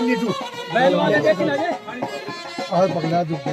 बैल वाले देखी ना जे और पगला दुख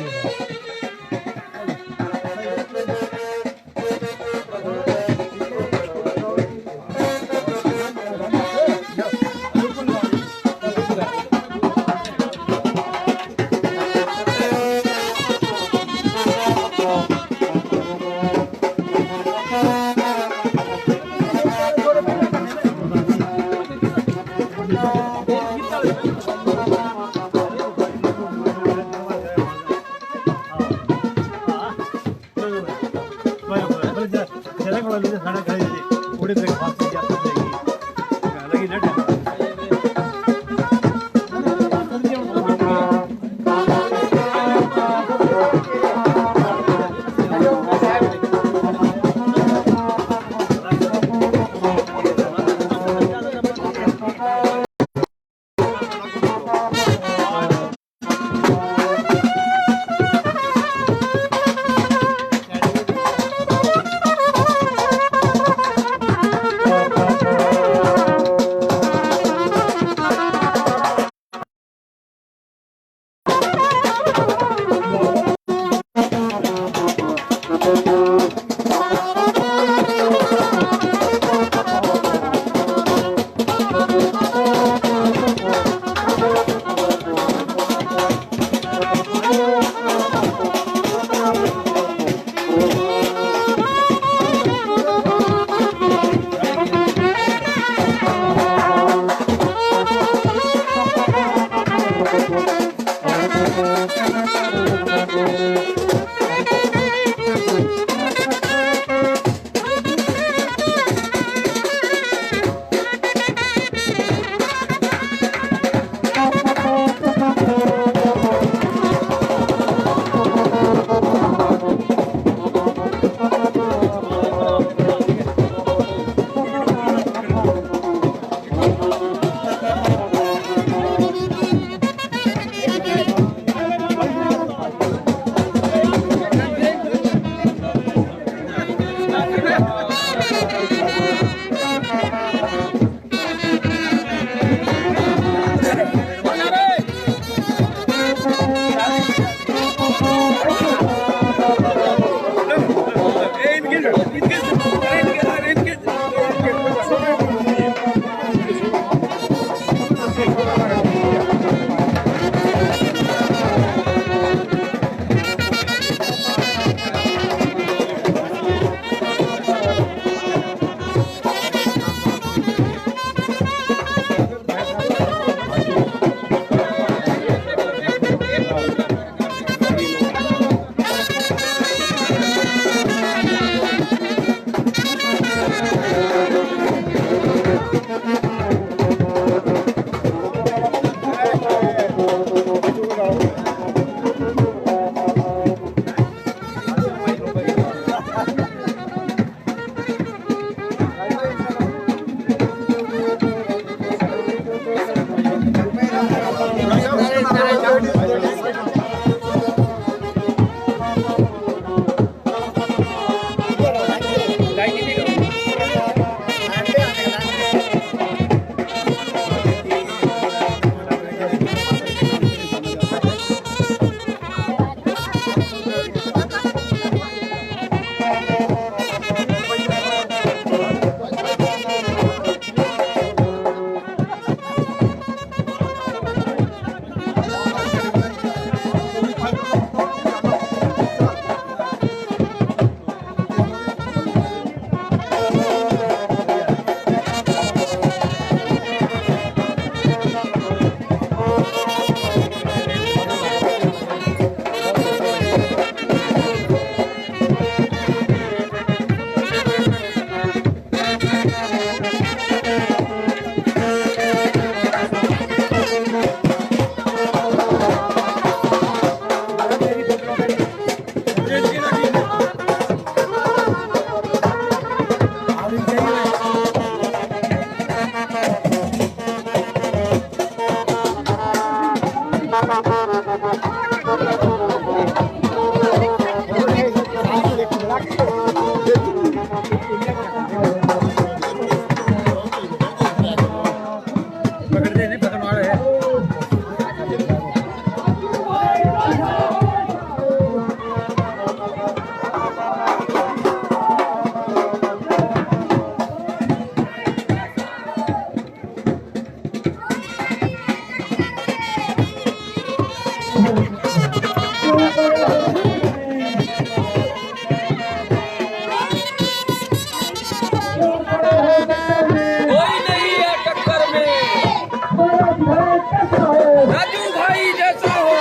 राजू भाई जैसा हो।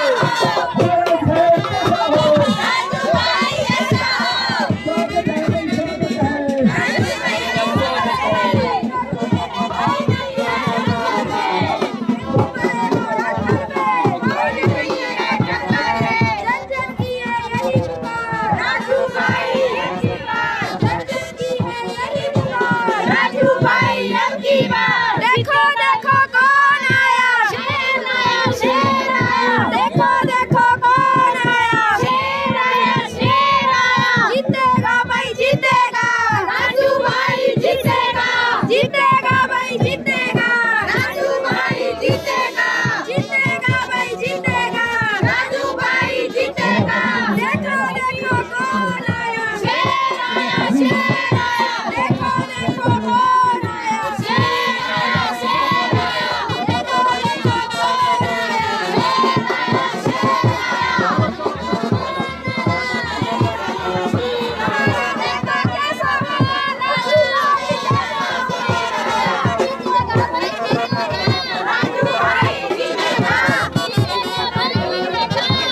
देखो देखो कौन आया, शेर आया, शेर आया। देखो देखो कौन आया, शेर आया, शेर आया। जीतेगा भाई जीतेगा, राजू भाई जीतेगा। जीतेगा भाई जीतेगा, राजू भाई जीतेगा। जीतेगा भाई जीतेगा, राजू भाई जीतेगा। देखो देखो कौन आया, शेर आया, शेर आया। देखो देखो कौन आया, शेर आया, शेर आया। देखो देखो कौन आया, शेर आया, शेर आया। देखो कैसा बना राजू भाई कैसा बना। जीतेगा भाई जीतेगा, राजू भाई जीतेगा।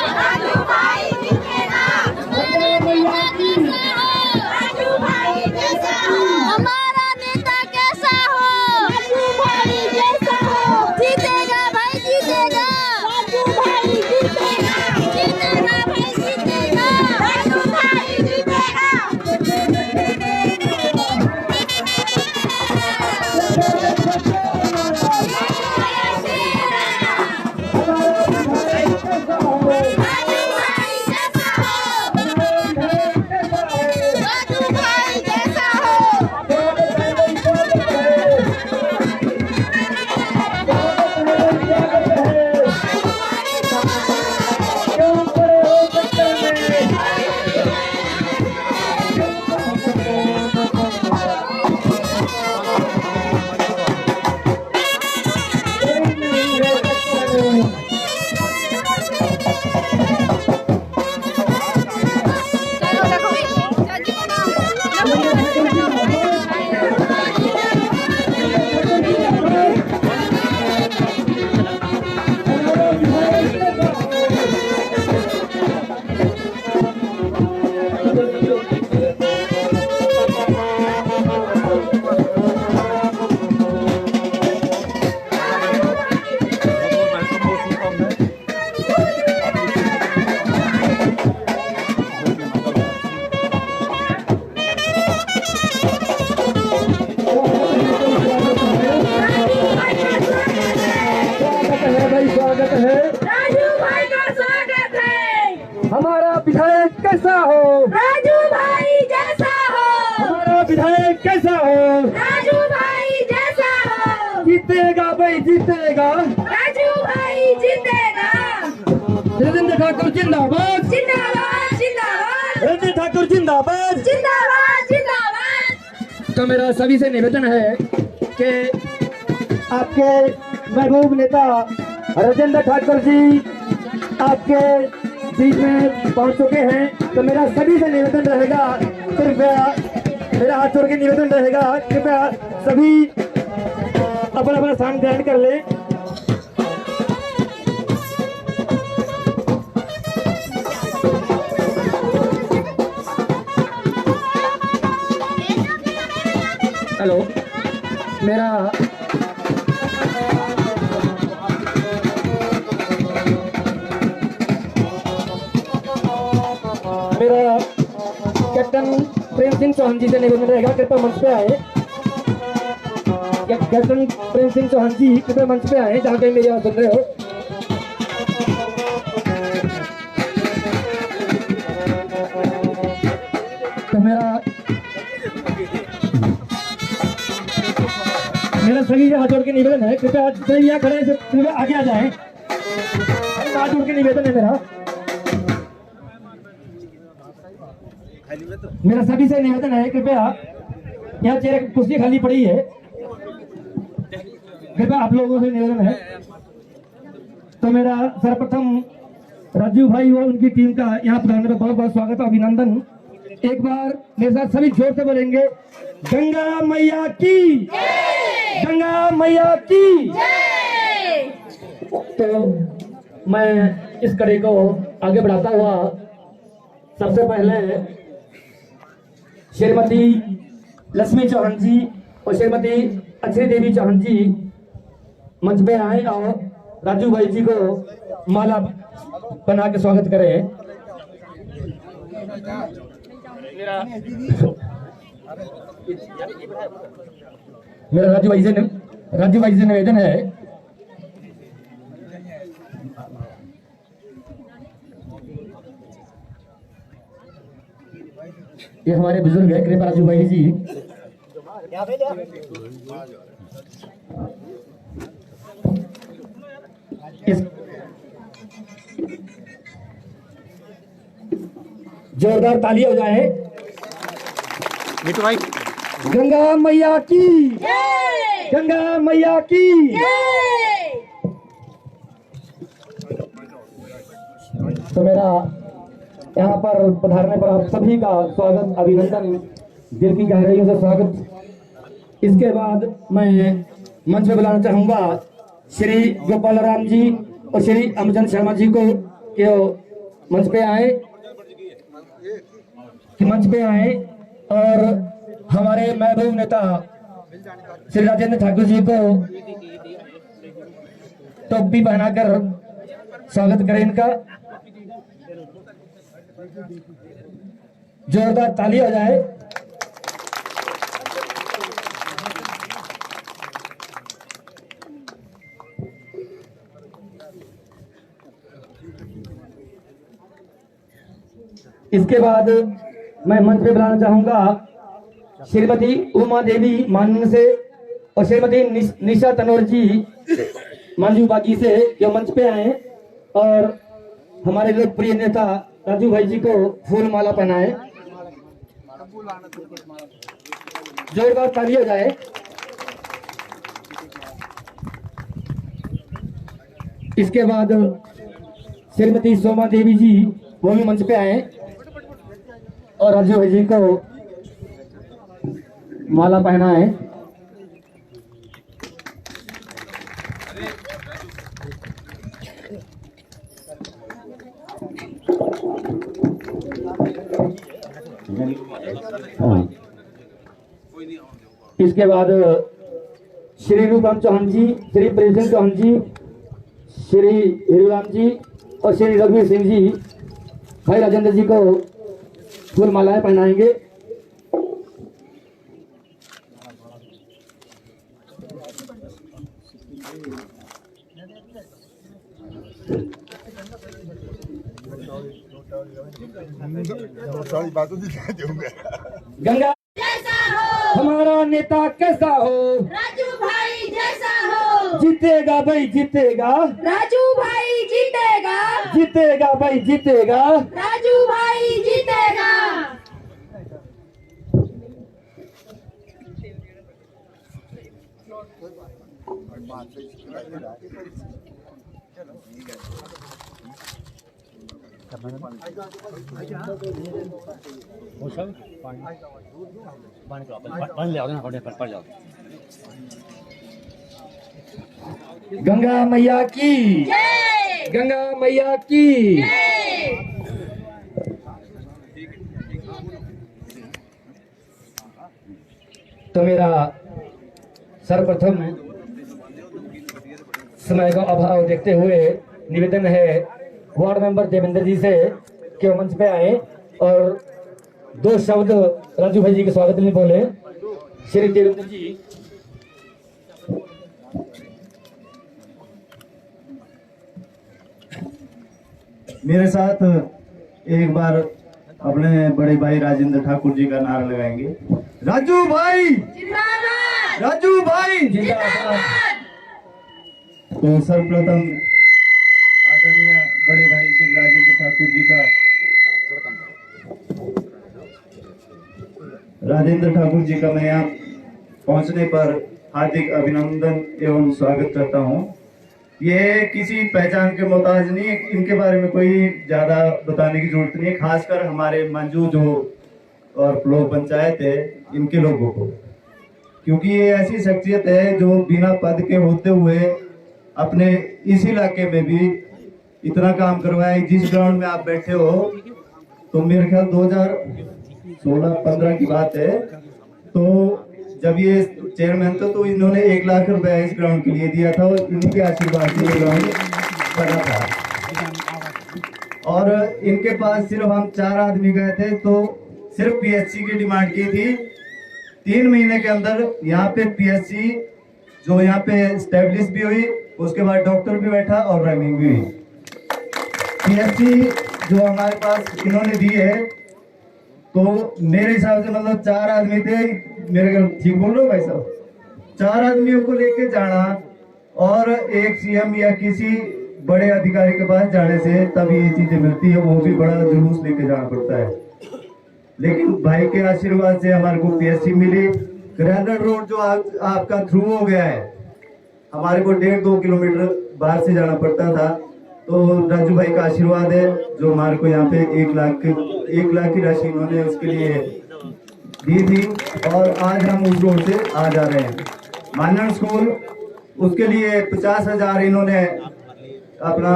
राजू भाई जीतेगा। राजू भाई जैसा हो, हमारा नेता कैसा हो, राजू भाई जैसा हो। जीतेगा भाई जीतेगा, राजू भाई जीतेगा। जीतेगा भाई जीतेगा, राजू भाई जीतेगा। राजू भाई जैसा हो, राजू भाई जैसा हो। स्वागत है। राजू भाई का स्वागत है। हमारा विधायक कैसा हो, राजू भाई जैसा हो, हमारा विधायक कैसा हो। राजू भाई जैसा हो। जीतेगा भाई जीतेगा, राजू भाई जीतेगा। राजेंद्र ठाकुर जिंदाबाद, जिंदाबाद जिंदाबाद, राजेंद्र ठाकुर जिंदाबाद। जिंदाबाद जिंदाबाद। तो मेरा सभी से निवेदन है कि आपके महबूब नेता राजेंद्र ठाकुर जी आपके बीच में पहुंच चुके हैं। तो मेरा सभी से निवेदन रहेगा, कृपया मेरा हाथ जोड़ के निवेदन रहेगा, कृपया सभी अपना अपना स्थान ग्रहण कर लें। हेलो, मेरा कैप्टन प्रेम सिंह चौहान जी से निवेदन रहेगा, कृपया मंच पे आए। कैप्टन प्रेम सिंह चौहान जी कृपया मंच पे आए, जहाँ कहीं मेरी आवाज सुन रहे हो। तो मेरा सभी हाथ जोड़ के निवेदन है, कृपया जितने भी यहाँ खड़े हैं कृपया आगे आ जाएं। हाथ जोड़ के निवेदन है मेरा सभी से निवेदन है, कृपया यहाँ चेयर कुर्सी खाली पड़ी है, कृपया आप लोगों से निवेदन है। तो मेरा सर्वप्रथम राजू भाई और उनकी टीम का यहाँ पधारने में बहुत बहुत स्वागत है, अभिनंदन। एक बार मेरे साथ सभी जोर से बोलेंगे, गंगा मैया की, गंगा मैया की। तो मैं इस कड़ी को आगे बढ़ाता हुआ सबसे पहले श्रीमती लक्ष्मी चौहान जी और श्रीमती अक्षय देवी चौहान जी मंच पे आए और राजू भाई जी को माला बना के स्वागत करें। मेरा राजू भाई से निवेदन है ये हमारे बुजुर्ग है कृपा राजू भाई जी। इस जोरदार ताली हो जाए। भाई गंगा मैया की जय गंगा मैया की जय। तो मेरा यहाँ पर पधारने पर आप सभी का स्वागत अभिनंदन दिल की गहराइयों से स्वागत। इसके बाद मैं मंच पे बुलाना चाहूंगा श्री गोपाल राम जी और श्री अमजन शर्मा जी को कि मंच पे आए और हमारे महबूब नेता श्री राजेंद्र ठाकुर जी को टोपी पहनाकर स्वागत करें इनका। जोरदार ताली हो जाए। इसके बाद मैं मंच पे बुलाना चाहूंगा श्रीमती उमा देवी माननीय से और श्रीमती निशा तनोर जी मांझू बागी से जो मंच पे आए और हमारे लोकप्रिय नेता राजू भाई जी को फूल माला पहनाए। जोरदार ताली हो जाए। इसके बाद श्रीमती सोमा देवी जी वो भी मंच पे आए और राजू भाई जी को माला पहनाए। इसके बाद श्री रूपराम चौहान जी, श्री प्रेमचंद चौहान जी, श्री हीरूराम जी और श्री रघुवीर सिंह जी भाई राजेंद्र जी को फूल मालाएं पहनाएंगे। गंगा जैसा हो हमारा नेता कैसा हो, राजू भाई जैसा हो। जीतेगा भाई जीतेगा, राजू भाई जीतेगा, जीतेगा भाई जीतेगा। राजू भाई जीतेगा। गंगा मैया की जय गंगा मैया की। जय। तो मेरा सर्वप्रथम समय का अभाव देखते हुए निवेदन है वार्ड मेंबर देवेंद्र जी से कि वो मंच पे आए और 2 शब्द राजू भाई जी के स्वागत में बोले। श्री देवेंद्र जी। मेरे साथ एक बार अपने बड़े भाई राजेंद्र ठाकुर जी का नारा लगाएंगे। राजू भाई जिंदाबाद, राजू भाई। जिंदाबाद। तो सर्वप्रथम आदरणीय बड़े भाई श्री राजेंद्र ठाकुर जी का मैं यहाँ पहुंचने पर हार्दिक अभिनंदन एवं स्वागत करता हूँ। ये किसी पहचान के मोहताज नहीं है, इनके बारे में कोई ज्यादा बताने की जरूरत नहीं है, खासकर हमारे मंजू जो और ब्लॉक पंचायत है इनके लोगों को, क्योंकि ये ऐसी शख्सियत है जो बिना पद के होते हुए अपने इस इलाके में भी इतना काम करवाया। जिस ग्राउंड में आप बैठे हो, तो मेरे ख्याल 2016-15 की बात है, तो जब ये चेयरमैन थे तो इन्होंने 1 लाख रुपया इस ग्राउंड के लिए दिया था और इन्हीं के आशीर्वाद से ये ग्राउंड बना था। और इनके पास सिर्फ हम 4 आदमी गए थे, तो सिर्फ पीएचसी की डिमांड की थी। 3 महीने के अंदर यहाँ पे पीएचसी जो यहाँ पे स्टैब्लिश भी हुई, उसके बाद डॉक्टर भी बैठा और रनिंग भी हुई। पीएचसी जो हमारे पास इन्होंने दी है, तो मेरे हिसाब से मतलब 4 आदमी थे, मेरे घर ठीक बोल रहे हो भाई साहब, 4 आदमियों को लेके जाना और एक सीएम या किसी बड़े अधिकारी के पास जाने से तब ये चीजें मिलती है, वो भी बड़ा जुलूस लेके जाना पड़ता है। लेकिन भाई के आशीर्वाद से हमारे को पीएचसी मिली। ग्रैंड रोड जो आपका थ्रू हो गया है, हमारे को 1.5-2 किलोमीटर बाहर से जाना पड़ता था, तो राजू भाई का आशीर्वाद है जो हमारे को यहाँ पे 1 लाख की राशि इन्होंने उसके लिए दी थी, और आज हम उस रोड से आ जा रहे हैं। मानन स्कूल, उसके लिए 50,000 इन्होंने अपना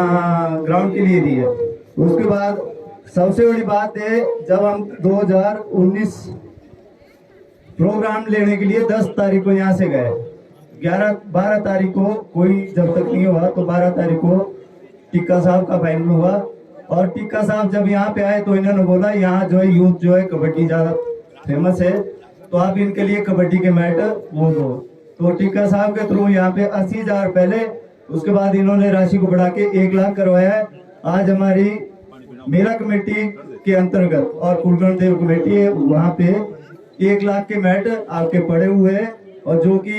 ग्राउंड के लिए दी है। उसके बाद सबसे बड़ी बात है, जब हम 2019 प्रोग्राम लेने के लिए 10 तारीख को यहाँ से गए, 12 तारीख को कोई जब तक नहीं हुआ, तो 12 तारीख को टिक्का साहब का फाइनल हुआ। और टिक्का साहब जब यहाँ पे आए तो इन्होंने बोला यहाँ जो है यूथ जो है कबड्डी ज्यादा फेमस है, तो आप इनके लिए कबड्डी के मैट वो दो। तो टिक्का साहब के थ्रू यहाँ पे 80,000 पहले, उसके बाद इन्होंने राशि को बढ़ा के 1 लाख करवाया है। आज हमारी मेला कमेटी के अंतर्गत और कुलगण देव कमेटी है, वहाँ पे 1 लाख के मैट आपके पड़े हुए हैं, और जो कि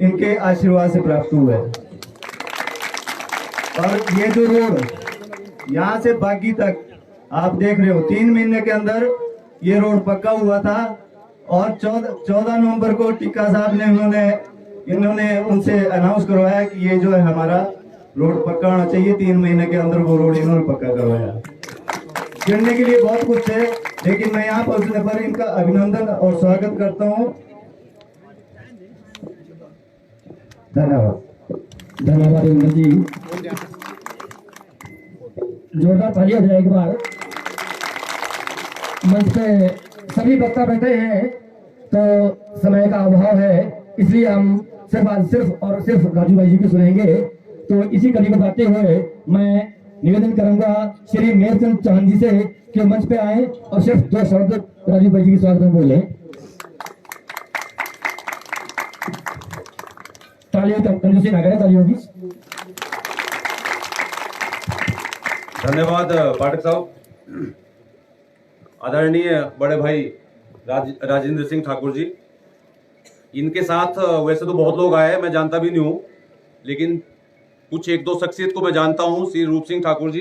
इनके आशीर्वाद से प्राप्त हुए हैं। और ये जो रोड यहाँ से बागी तक आप देख रहे हो, 3 महीने के अंदर ये रोड पक्का हुआ था। और 14 नवंबर को टिक्का साहब ने इन्होंने उनसे अनाउंस करवाया कि ये जो है हमारा रोड पक्का होना चाहिए। 3 महीने के अंदर वो रोड इन्होंने पक्का करवाया। करने के लिए बहुत कुछ है, लेकिन मैं यहाँ पहुंचने पर इनका अभिनंदन और स्वागत करता हूँ। धन्यवाद। धन्यवाद रविंद्र जी, जोरदार ताली हो जाए एक बार। मंच पे सभी वक्ता बैठे हैं, तो समय का अभाव है, इसलिए हम सिर्फ और सिर्फ राजू भाई जी की सुनेंगे। तो इसी कड़ी को बताते हुए मैं निवेदन करूंगा श्री मेरचंद चौहान जी से कि मंच पे आए और सिर्फ 2 शब्द राजू भाई जी के स्वागत में बोले। तालियों की कंजूसी ना करें, तालियों की। धन्यवाद पाठक साहब। आदरणीय बड़े भाई राजेंद्र सिंह ठाकुर जी, इनके साथ वैसे तो बहुत लोग आए हैं, मैं जानता भी नहीं हूँ, लेकिन कुछ 1-2 शख्सियत को मैं जानता हूँ, श्री रूप सिंह ठाकुर जी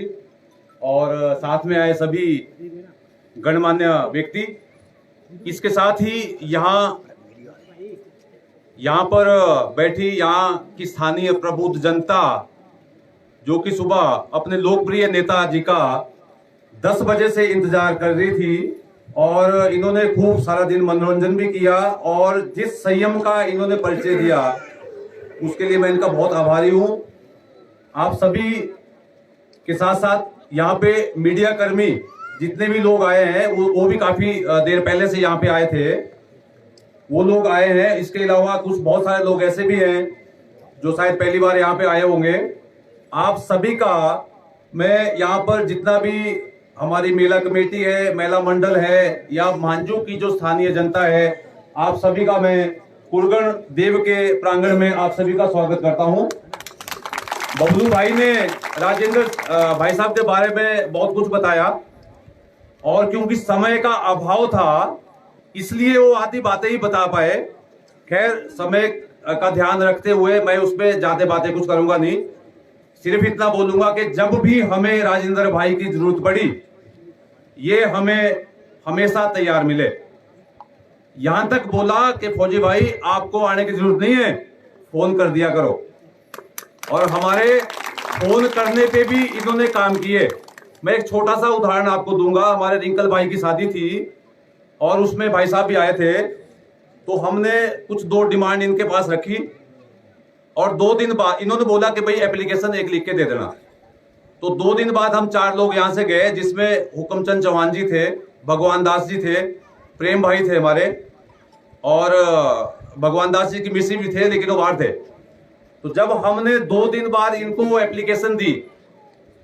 और साथ में आए सभी गणमान्य व्यक्ति। इसके साथ ही यहाँ पर बैठी यहाँ की स्थानीय प्रबुद्ध जनता, जो कि सुबह अपने लोकप्रिय नेता जी का 10 बजे से इंतजार कर रही थी, और इन्होंने खूब सारा दिन मनोरंजन भी किया, और जिस संयम का इन्होंने परिचय दिया उसके लिए मैं इनका बहुत आभारी हूँ। आप सभी के साथ साथ यहाँ पे मीडिया कर्मी जितने भी लोग आए हैं, वो भी काफी देर पहले से यहाँ पे आए थे, वो लोग आए हैं। इसके अलावा कुछ बहुत सारे लोग ऐसे भी हैं जो शायद पहली बार यहाँ पे आए होंगे। आप सभी का मैं यहाँ पर जितना भी हमारी मेला कमेटी है, मेला मंडल है, या मांझू की जो स्थानीय जनता है, आप सभी का मैं कुलगण देव के प्रांगण में आप सभी का स्वागत करता हूँ। बबलू भाई ने राजेंद्र भाई साहब के बारे में बहुत कुछ बताया, और क्योंकि समय का अभाव था इसलिए वो आधी बातें ही बता पाए। खैर, समय का ध्यान रखते हुए मैं उसमें ज्यादा बातें कुछ करूंगा नहीं, सिर्फ इतना बोलूंगा कि जब भी हमें राजेंद्र भाई की जरूरत पड़ी, ये हमें हमेशा तैयार मिले। यहां तक बोला कि फौजी भाई आपको आने की जरूरत नहीं है, फोन कर दिया करो, और हमारे फोन करने पे भी इन्होंने काम किए। मैं एक छोटा सा उदाहरण आपको दूंगा। हमारे रिंकल भाई की शादी थी और उसमें भाई साहब भी आए थे, तो हमने कुछ 2 डिमांड इनके पास रखी, और 2 दिन बाद इन्होंने बोला कि भाई एप्लीकेशन एक लिख के दे देना। तो 2 दिन बाद हम 4 लोग यहाँ से गए, जिसमें हुक्मचंद चौहान जी थे, भगवान दास जी थे, प्रेम भाई थे हमारे, और भगवान दास जी की मिसी भी थे, लेकिन वो बाहर थे। तो जब हमने 2 दिन बाद इनको वो एप्लीकेशन दी,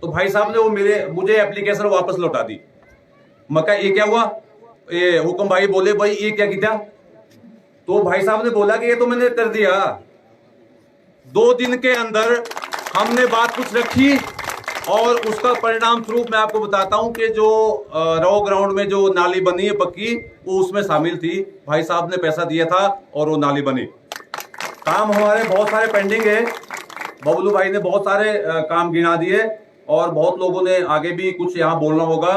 तो भाई साहब ने वो मुझे एप्लीकेशन वापस लौटा दी। मैं कहा ये क्या हुआ? ये हुक्म भाई बोले भाई ये क्या किया? तो भाई साहब ने बोला कि ये तो मैंने कर दिया। 2 दिन के अंदर हमने बात कुछ रखी, और उसका परिणाम स्वरूप मैं आपको बताता हूं कि जो रो ग्राउंड में जो नाली बनी है पक्की, वो उसमें शामिल थी। भाई साहब ने पैसा दिया था और वो नाली बनी। काम हमारे बहुत सारे पेंडिंग है। बबलू भाई ने बहुत सारे काम गिना दिए, और बहुत लोगों ने आगे भी कुछ यहाँ बोलना होगा,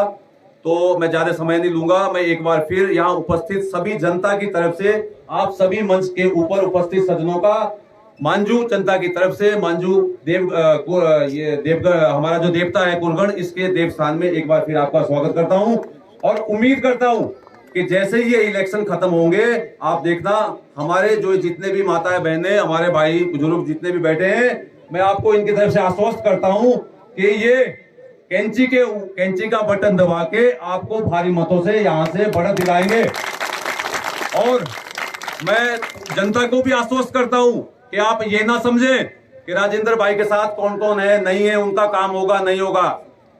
तो मैं ज्यादा समय नहीं लूंगा। मैं एक बार फिर यहाँ उपस्थित सभी जनता की तरफ से, आप सभी मंच के ऊपर उपस्थित सज्जनों का, मांझू जनता की तरफ से, मांझू ये देवगढ़ हमारा जो देवता है कुरगण, इसके देव स्थान में एक बार फिर आपका स्वागत करता हूं। और उम्मीद करता हूं कि जैसे ही ये इलेक्शन खत्म होंगे, आप देखना हमारे जो जितने भी माताएं बहनें, हमारे भाई बुजुर्ग जितने भी बैठे हैं, मैं आपको इनकी तरफ से आश्वस्त करता हूं कि ये कैंची का बटन दबा के आपको भारी मतों से यहां से बढ़त दिलाएंगे। और मैं जनता को भी आश्वस्त करता हूं कि आप ये ना समझें कि राजेंद्र भाई के साथ कौन कौन है, नहीं है, उनका काम होगा नहीं होगा।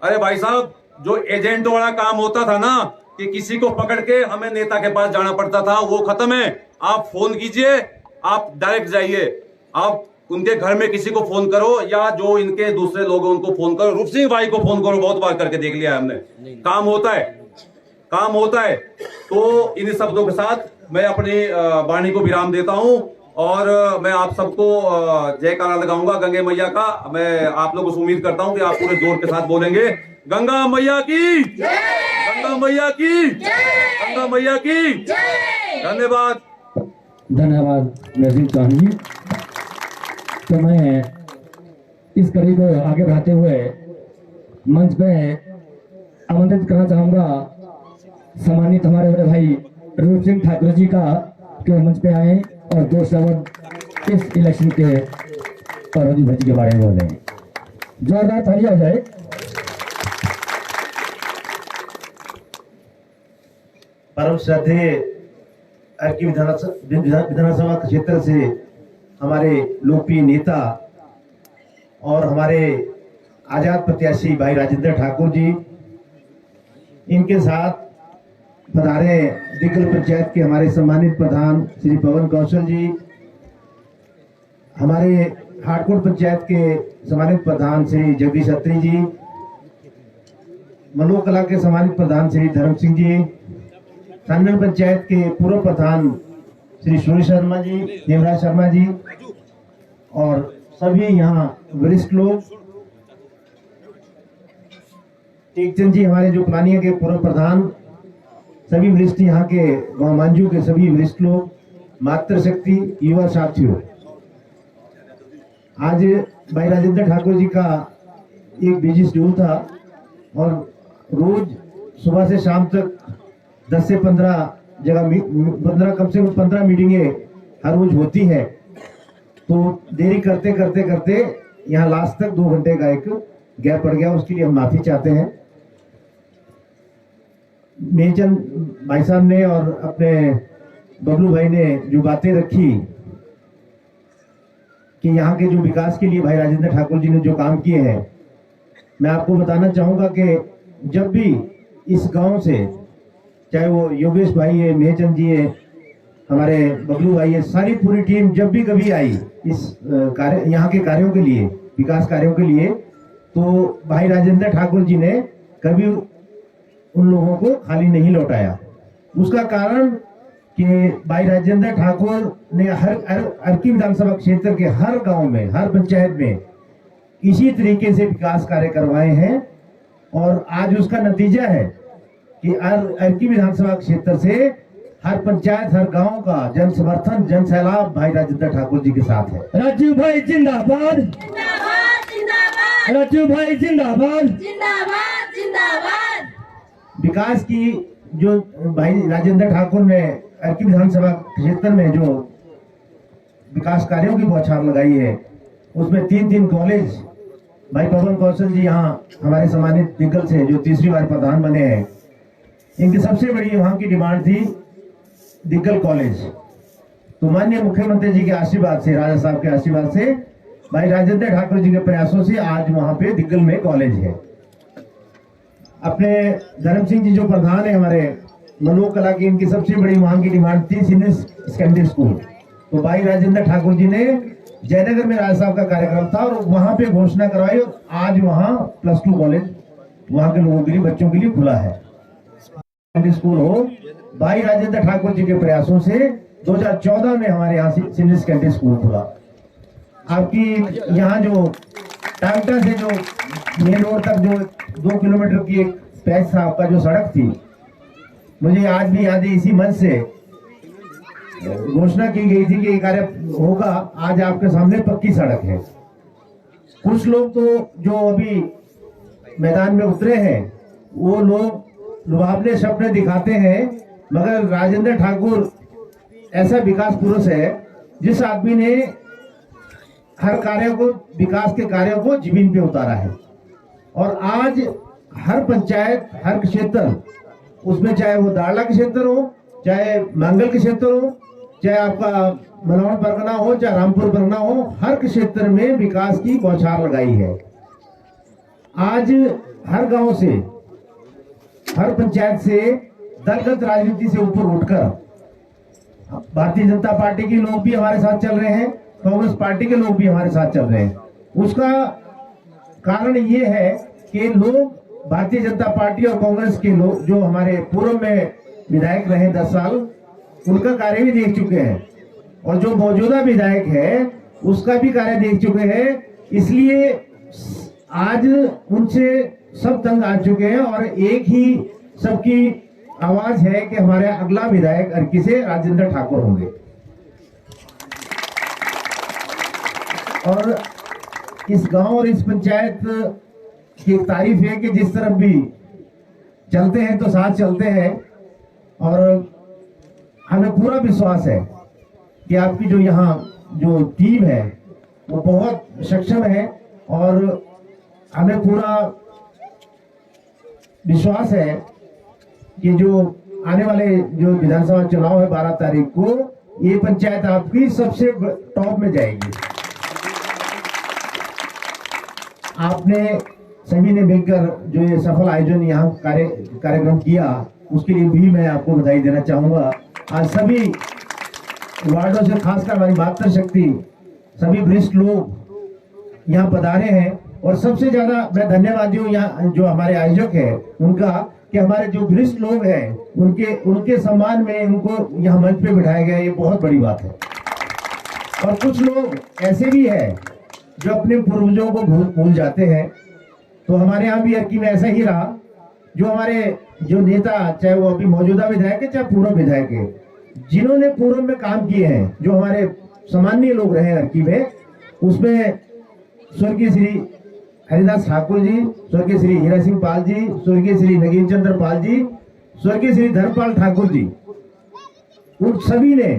अरे भाई साहब, जो एजेंट वाला काम होता था ना, कि किसी को पकड़ के हमें नेता के पास जाना पड़ता था, वो खत्म है। आप फोन कीजिए, आप डायरेक्ट जाइए, आप उनके घर में किसी को फोन करो, या जो इनके दूसरे लोग हैं उनको फोन करो, रूप सिंह भाई को फोन करो, बहुत बार करके देख लिया है हमने, काम होता है, काम होता है। तो इन शब्दों के साथ मैं अपनी वाणी को विराम देता हूं, और मैं आप सबको जयकारा लगाऊंगा गंगे मैया का। मैं आप लोगों से उम्मीद करता हूं कि आप पूरे जोर के साथ बोलेंगे, गंगा मैया की, गंगा मैया की, गंगा मैया की। धन्यवाद। धन्यवाद नजीर चौहान जी। तो मैं इस कड़ी को आगे बढ़ाते हुए मंच पे आमंत्रित करना चाहूंगा सम्मानित हमारे बड़े भाई रूप सिंह ठाकुर जी का, कि मंच पे आए और 2 शब्द इस इलेक्शन के पार्वती भज के बारे में बोले। जोरदार तालियां हो जाए। परम श्रद्धेय अर्की विधानसभा क्षेत्र से हमारे लोकप्रिय नेता और हमारे आजाद प्रत्याशी भाई राजेंद्र ठाकुर जी, इनके साथ पधारे दिग्गल पंचायत के हमारे सम्मानित प्रधान श्री पवन कौशल जी, हमारे हाटकोट पंचायत के सम्मानित प्रधान श्री जगदीश अत्री जी, मनोह कला के सम्मानित प्रधान श्री धर्म सिंह जी, सानन पंचायत के पूर्व प्रधान श्री सूर्य शर्मा जी, देवराज शर्मा जी, और सभी यहाँ वरिष्ठ लोग, टेकचंद जी हमारे जो प्लानिया के पूर्व प्रधान, सभी वरिष्ठ यहाँ के गांव मांझू के सभी वरिष्ठ लोग, मातृशक्ति युवा साथियों, आज भाई राजेंद्र ठाकुर जी का एक बिजी शेड्यूल था, और रोज सुबह से शाम तक 10 से 15 जगह 15 कम से कम 15 मीटिंगें हर रोज होती है। तो देरी करते करते करते यहाँ लास्ट तक 2 घंटे का एक गैप पड़ गया, उसके लिए हम माफी चाहते हैं। मेचंद भाई साहब ने और अपने बबलू भाई ने जो बातें रखी कि यहाँ के जो विकास के लिए भाई राजेंद्र ठाकुर जी ने जो काम किए हैं, मैं आपको बताना चाहूंगा कि जब भी इस गांव से, चाहे वो योगेश भाई है, मेहचंद जी है, हमारे बबलू भाई है, सारी पूरी टीम जब भी कभी आई इस कार्य, यहाँ के कार्यों के लिए, विकास कार्यों के लिए, तो भाई राजेंद्र ठाकुर जी ने कभी उन लोगों को खाली नहीं लौटाया। उसका कारण कि भाई राजेंद्र ठाकुर ने हर अर्की विधानसभा क्षेत्र के हर गांव में, हर पंचायत में इसी तरीके से विकास कार्य करवाए हैं, और आज उसका नतीजा है कि अर्की विधानसभा क्षेत्र से हर पंचायत, हर गांव का जन समर्थन, जन सैलाब भाई राजेंद्र ठाकुर जी के साथ है। राजू भाई जिंदाबाद, जिंदाबाद जिंदाबाद, राजू भाई जिंदाबाद, जिंदाबाद जिंदाबाद। विकास की जो भाई राजेंद्र ठाकुर ने अर्की विधानसभा क्षेत्र में जो विकास कार्यों की बौछार लगाई है। उसमें 3 कॉलेज, भाई पवन कौशल जी यहाँ हमारे सम्मानित दिग्गल से जो तीसरी बार प्रधान बने हैं, इनकी सबसे बड़ी वहाँ की डिमांड थी दिग्गल कॉलेज। तो माननीय मुख्यमंत्री जी के आशीर्वाद से, राजा साहब के आशीर्वाद से, भाई राजेंद्र ठाकुर जी के प्रयासों से आज वहाँ पे दिग्गल में कॉलेज है। अपने धर्म सिंह जी जो प्रधान है हमारे मनोज कला की, इनकी सबसे बड़ी वहाँ की डिमांड थी सीनियर सेकेंडरी स्कूल। तो भाई राजेंद्र ठाकुर जी ने जयनगर में राजा साहब का कार्यक्रम था और वहां पे घोषणा करवाई और आज वहां +2 कॉलेज वहां के लोगों के लिए, बच्चों के लिए खुला है। स्कूल हो, भाई राजेंद्र ठाकुर जी के प्रयासों से 2014 में हमारे यहाँ सीनियर सेकेंडरी स्कूल खुला। आपकी यहाँ जो टांगटा से जो मेन रोड तक जो 2 किलोमीटर की एक पैच था आपका, जो सड़क थी, मुझे आज भी याद है, इसी मंच से घोषणा की गई थी कि ये कार्य होगा। आज आपके सामने पक्की सड़क है। कुछ लोग तो जो अभी मैदान में उतरे हैं वो लोग लुभावने सपने दिखाते हैं, मगर राजेंद्र ठाकुर ऐसा विकास पुरुष है जिस आदमी ने हर कार्य को, विकास के कार्यों को जमीन पे उतारा है। और आज हर पंचायत, हर क्षेत्र, उसमें चाहे वो दाड़ला के क्षेत्र हो, चाहे मंगल के क्षेत्र हो, चाहे आपका मलौट परगना हो, चाहे रामपुर परगना हो, हर क्षेत्र में विकास की बौछार लगाई है। आज हर गांव से, हर पंचायत से दलगत राजनीति से ऊपर उठकर भारतीय जनता पार्टी के लोग भी हमारे साथ चल रहे हैं, कांग्रेस पार्टी के लोग भी हमारे साथ चल रहे हैं। उसका कारण ये है कि लोग भारतीय जनता पार्टी और कांग्रेस के लोग जो हमारे पूर्व में विधायक रहे 10 साल, उनका कार्य भी देख चुके हैं और जो मौजूदा विधायक है उसका भी कार्य देख चुके हैं। इसलिए आज उनसे सब तंग आ चुके हैं और एक ही सबकी आवाज है कि हमारे अगला विधायक अर्की से राजेंद्र ठाकुर होंगे। और इस गांव और इस पंचायत की एक तारीफ है कि जिस तरफ भी चलते हैं तो साथ चलते हैं और हमें पूरा विश्वास है कि आपकी जो यहाँ जो टीम है वो बहुत सक्षम है और हमें पूरा विश्वास है कि जो आने वाले जो विधानसभा चुनाव है 12 तारीख को, ये पंचायत आपकी सबसे टॉप में जाएगी। आपने सभी ने मिलकर जो ये सफल आयोजन यहाँ कार्यक्रम किया, उसके लिए भी मैं आपको बधाई देना चाहूंगा। आज सभी वार्डों से, खासकर हमारी मातृ शक्ति, सभी वरिष्ठ लोग यहाँ पधारे हैं और सबसे ज्यादा मैं धन्यवादी हूँ यहाँ जो हमारे आयोजक है उनका, कि हमारे जो वरिष्ठ लोग हैं उनके सम्मान में उनको यहाँ मंच पे बिठाया गया, ये बहुत बड़ी बात है। और कुछ लोग ऐसे भी हैं जो अपने पूर्वजों को भूल जाते हैं। तो हमारे यहाँ भी अर्की में ऐसा ही रहा, जो हमारे जो नेता, चाहे वो अभी मौजूदा विधायक है चाहे पूर्व विधायक है, जिन्होंने पूर्व में काम किए हैं, जो हमारे सामान्य लोग रहे अर्की में, उसमें स्वर्गीय श्री हरिदास ठाकुर जी, स्वर्गीय श्री हीरा सिंह पाल जी, स्वर्गीय श्री नगीन चंद्र पाल जी, स्वर्गीय श्री धर्मपाल ठाकुर जी, उन सभी ने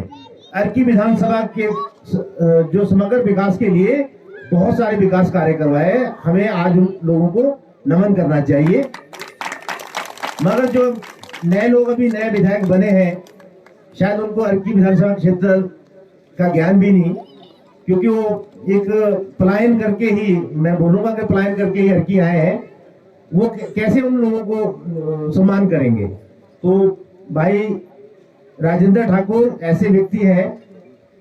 अर्की विधानसभा के जो समग्र विकास के लिए बहुत सारे विकास कार्य करवाए। हमें आज उन लोगों को नमन करना चाहिए। मगर जो नए लोग अभी नए विधायक बने हैं, शायद उनको अर्की विधानसभा क्षेत्र का ज्ञान भी नहीं, क्योंकि वो एक पलायन करके ही, मैं बोलूंगा कि पलायन करके ही अर्की आए हैं, वो कैसे उन लोगों को सम्मान करेंगे। तो भाई राजेंद्र ठाकुर ऐसे व्यक्ति हैं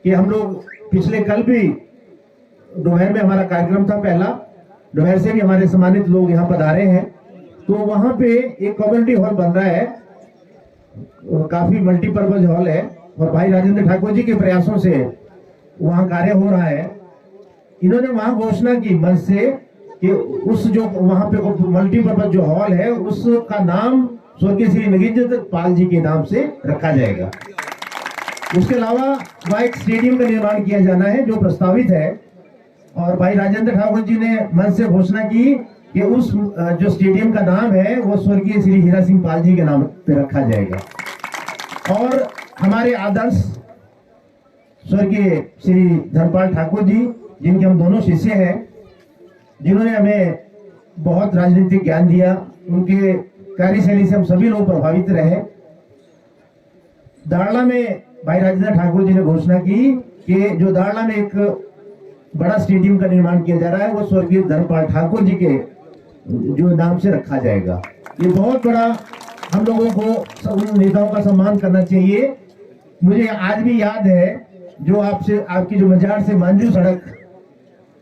कि हम लोग पिछले कल भी दोपहर में हमारा कार्यक्रम था, पहला दोपहर से भी हमारे सम्मानित लोग यहाँ पधारे हैं। तो वहां पे एक कम्युनिटी हॉल बन रहा है, काफी मल्टीपर्पज हॉल है और भाई राजेंद्र ठाकुर जी के प्रयासों से वहां कार्य हो रहा है। इन्होंने वहां घोषणा की मंच से कि उस जो वहां पे मल्टीपर्पज जो हॉल है उसका नाम स्वर्गीय श्री नगीन पाल जी के नाम से रखा जाएगा। उसके अलावा वहां एक स्टेडियम का निर्माण किया जाना है जो प्रस्तावित है, और भाई राजेंद्र ठाकुर जी ने मंच से घोषणा की कि उस जो स्टेडियम का नाम है वो स्वर्गीय श्री हीरा सिंह पाल जी के नाम पे रखा जाएगा। और हमारे आदर्श स्वर्गीय श्री धर्मपाल ठाकुर जी, जिनके हम दोनों शिष्य हैं, जिन्होंने हमें बहुत राजनीतिक ज्ञान दिया। उनके कार्यशैली से हम सभी लोग प्रभावित रहे। दाड़ला में भाई राजेंद्र ठाकुर जी ने घोषणा की कि जो दाड़ला में एक बड़ा स्टेडियम का निर्माण किया जा रहा है, वो स्वर्गीय धर्मपाल ठाकुर जी के जो नाम से रखा जाएगा। ये बहुत बड़ा, हम लोगों को उन नेताओं का सम्मान करना चाहिए। मुझे आज भी याद है जो आपकी जो मजार से मांझू सड़क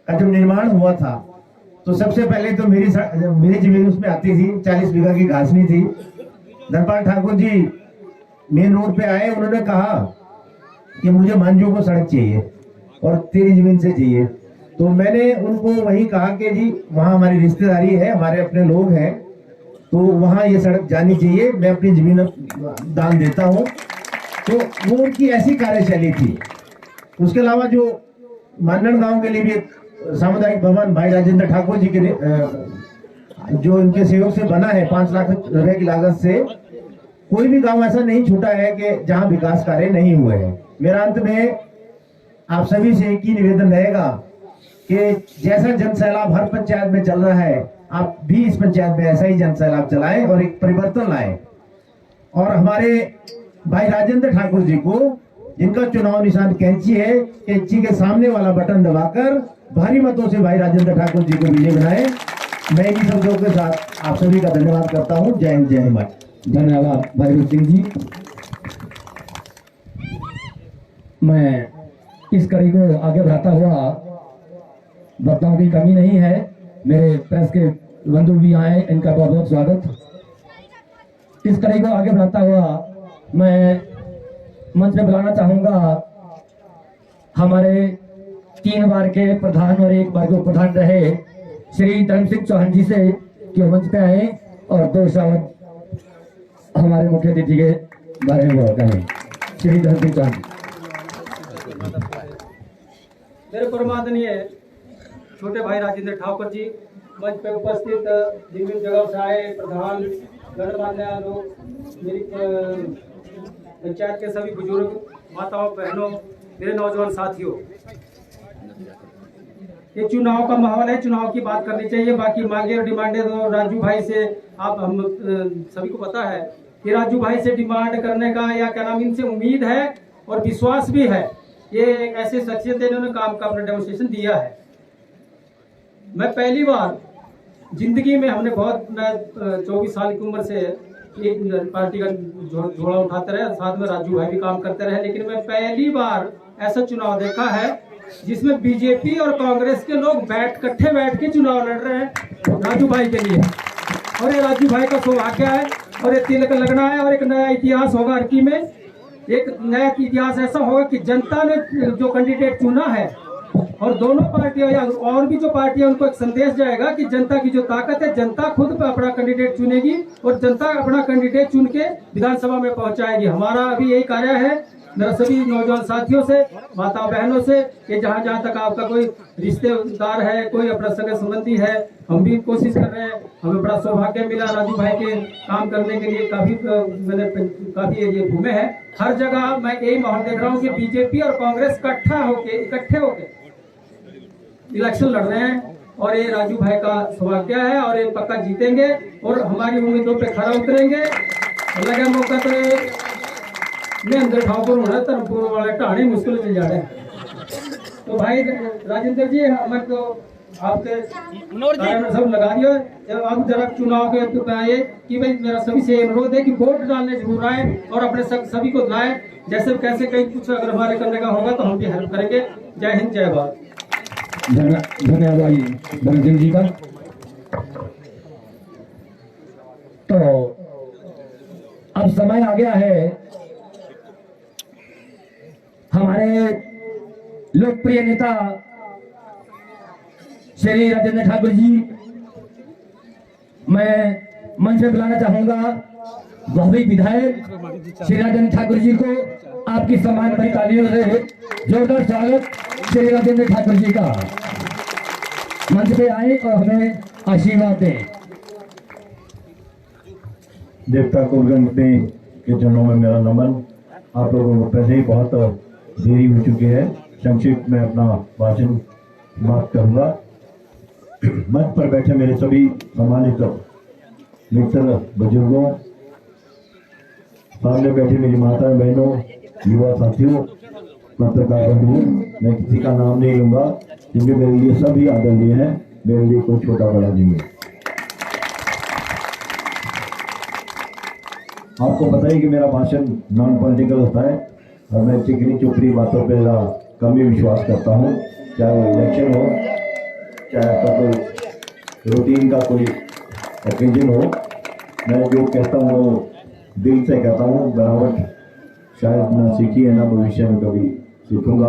का जब निर्माण हुआ था, तो सबसे पहले तो मेरी जमीन उसमें आती थी, 40 बीघा की घासनी थी। धर्मपाल ठाकुर जी मेन रोड पे आए, उन्होंने कहा कि मुझे मांझू को सड़क चाहिए और तेरी जमीन से चाहिए। तो मैंने उनको वही कहा कि जी वहाँ हमारी रिश्तेदारी है, हमारे अपने लोग हैं, तो वहाँ ये सड़क जानी चाहिए, मैं अपनी जमीन दान देता हूँ। तो वो उनकी ऐसी कार्यशैली थी। उसके अलावा जो मानन गांव के लिए भी एक सामुदायिक भवन भाई राजेंद्र ठाकुर जी के जो इनके सहयोग से बना है, 5 लाख रुपए की लागत से। कोई भी गांव ऐसा नहीं छूटा है कि जहां विकास कार्य नहीं हुए हैं। मेरा अंत में आप सभी से एक ही निवेदन रहेगा कि जैसा जन सैलाब हर पंचायत में चल रहा है, आप भी इस पंचायत में ऐसा ही जन सैलाब चलाएं और एक परिवर्तन लाएं। और हमारे भाई राजेंद्र ठाकुर जी को, जिनका चुनाव निशान कैंची है, कैंची के सामने वाला बटन दबाकर भारी मतों से भाई राजेंद्र ठाकुर जी को विजय बनाए। मैं इन्हीं शब्दों के साथ आप सभी का धन्यवाद करता हूँ। जय हिंद, जय हिमाचल। धन्यवाद भाई रुद्र सिंह जी। मैं इस कड़ी को आगे बढ़ाता हुआ, वक्ताओं की कमी नहीं है, मेरे प्रेस के बंधु भी आए, इनका बहुत बहुत स्वागत। इस कड़ी को आगे बढ़ाता हुआ मैं मंच में बुलाना चाहूंगा हमारे 3 बार के प्रधान और 1 बार के उप प्रधान रहे श्री धर्म सिंह चौहान जी से कि मंच पे आए और 2 शब्द हमारे मुख्य अतिथि के बारे में वो कहें। श्री धर्म सिंह चौहान। मेरे परमादरणीय छोटे भाई राजेंद्र ठाकुर जी, मंच पे उपस्थित विभिन्न जगह से आए प्रधान, गणमान्य लोग, मेरी पंचायत के सभी बुजुर्ग, माताओं, बहनों, मेरे नौजवान साथियों, ये चुनाव का माहौल है, चुनाव की बात करनी चाहिए। बाकी मांगे और डिमांडे तो राजू भाई से हम सभी को पता है कि राजू भाई से डिमांड करने का या क्या नाम, इनसे उम्मीद है और विश्वास भी है। ये एक ऐसे शख्सियत है जिन्होंने काम का अपना डेमोन्स्ट्रेशन दिया है। मैं पहली बार जिंदगी में, हमने बहुत, मैं 24 साल की उम्र से एक पार्टी का झोला उठाते रहे, साथ में राजू भाई भी काम करते रहे, लेकिन मैं पहली बार ऐसा चुनाव देखा है जिसमें बीजेपी और कांग्रेस के लोग इकट्ठे बैठ के चुनाव लड़ रहे हैं राजू भाई के लिए। और ये राजू भाई का सौभाग्य है और ये तिलक लगना है और एक नया इतिहास होगा अर्की में। एक नया इतिहास ऐसा होगा कि जनता ने जो कैंडिडेट चुना है और दोनों पार्टियां या और भी जो पार्टियां, उनको एक संदेश जाएगा कि जनता की जो ताकत है, जनता खुद पे अपना कैंडिडेट चुनेगी और जनता अपना कैंडिडेट चुन के विधानसभा में पहुंचाएगी। हमारा अभी यही कार्य है मेरा सभी नौजवान साथियों से, माता बहनों से, कि जहां तक आपका कोई रिश्तेदार है, कोई अपना सगे संबंधी है, हम भी कोशिश कर रहे हैं। हमें बड़ा सौभाग्य मिला राजू भाई के काम करने के लिए, मैंने काफी एरिया घूमे हैं। हर जगह मैं यही माहौल देख रहा हूँ कि बीजेपी और कांग्रेस इकट्ठे होके इलेक्शन लड़ रहे हैं और ये राजू भाई का सौभाग्य है और ये पक्का जीतेंगे और हमारी उम्मीदों पे खरा उतरेंगे। लगा मौका तो मैं अंदर ठाकुर होना, धर्मपुर वाले ढाणी मुश्किल मिल जा रहे हैं। तो भाई राजेंद्र जी, हमें तो आपके सब लगा दिया। जब आप जरा चुनाव के आए कि भाई मेरा सभी से अनुरोध है कि वोट डालने जरूर आए और अपने सभी को लाए। जैसे कैसे कहीं कुछ अगर हमारे करने का होगा तो हम भी हेल्प करेंगे। जय हिंद, जय भारत। धन्यवाद भाई धर्म सिंह जी का। तो अब समय आ गया है हमारे लोकप्रिय नेता श्री राजेंद्र ठाकुर जी, मैं मंच में बुलाना चाहूंगा भावी विधायक श्री राजेंद्र ठाकुर जी को। आपकी सम्मान भरी तालियों से जोरदार स्वागत श्री राजेंद्र ठाकुर जी का। मंच पे आए और हमें आशीर्वाद दें। देवता कुलगंज के चरणों में मेरा नमन। आप लोगों को पहले ही बहुत देरी हो चुकी है, संक्षिप्त में अपना भाषण समाप्त करूंगा। मंच पर बैठे मेरे सभी सम्मानित मित्र बुजुर्गों, सामने बैठी मेरी माता बहनों, युवा साथियों, पत्रकार बंधुओं, मैं किसी का नाम नहीं लूंगा क्योंकि मेरे लिए सभी आदरणीय है, मेरे लिए कोई छोटा बड़ा नहीं है। आपको पता है कि मेरा भाषण नॉन पॉलिटिकल होता है और मैं चिकनी चुपड़ी बातों पे कम ही विश्वास करता हूँ, चाहे वो इलेक्शन हो, चाहे आपका कोई रूटीन का कोई ओकेजन हो। मैं जो कहता हूँ वो दिल से कहता हूँ, बनावट शायद ना सीखी है ना भविष्य में कभी सीखूंगा।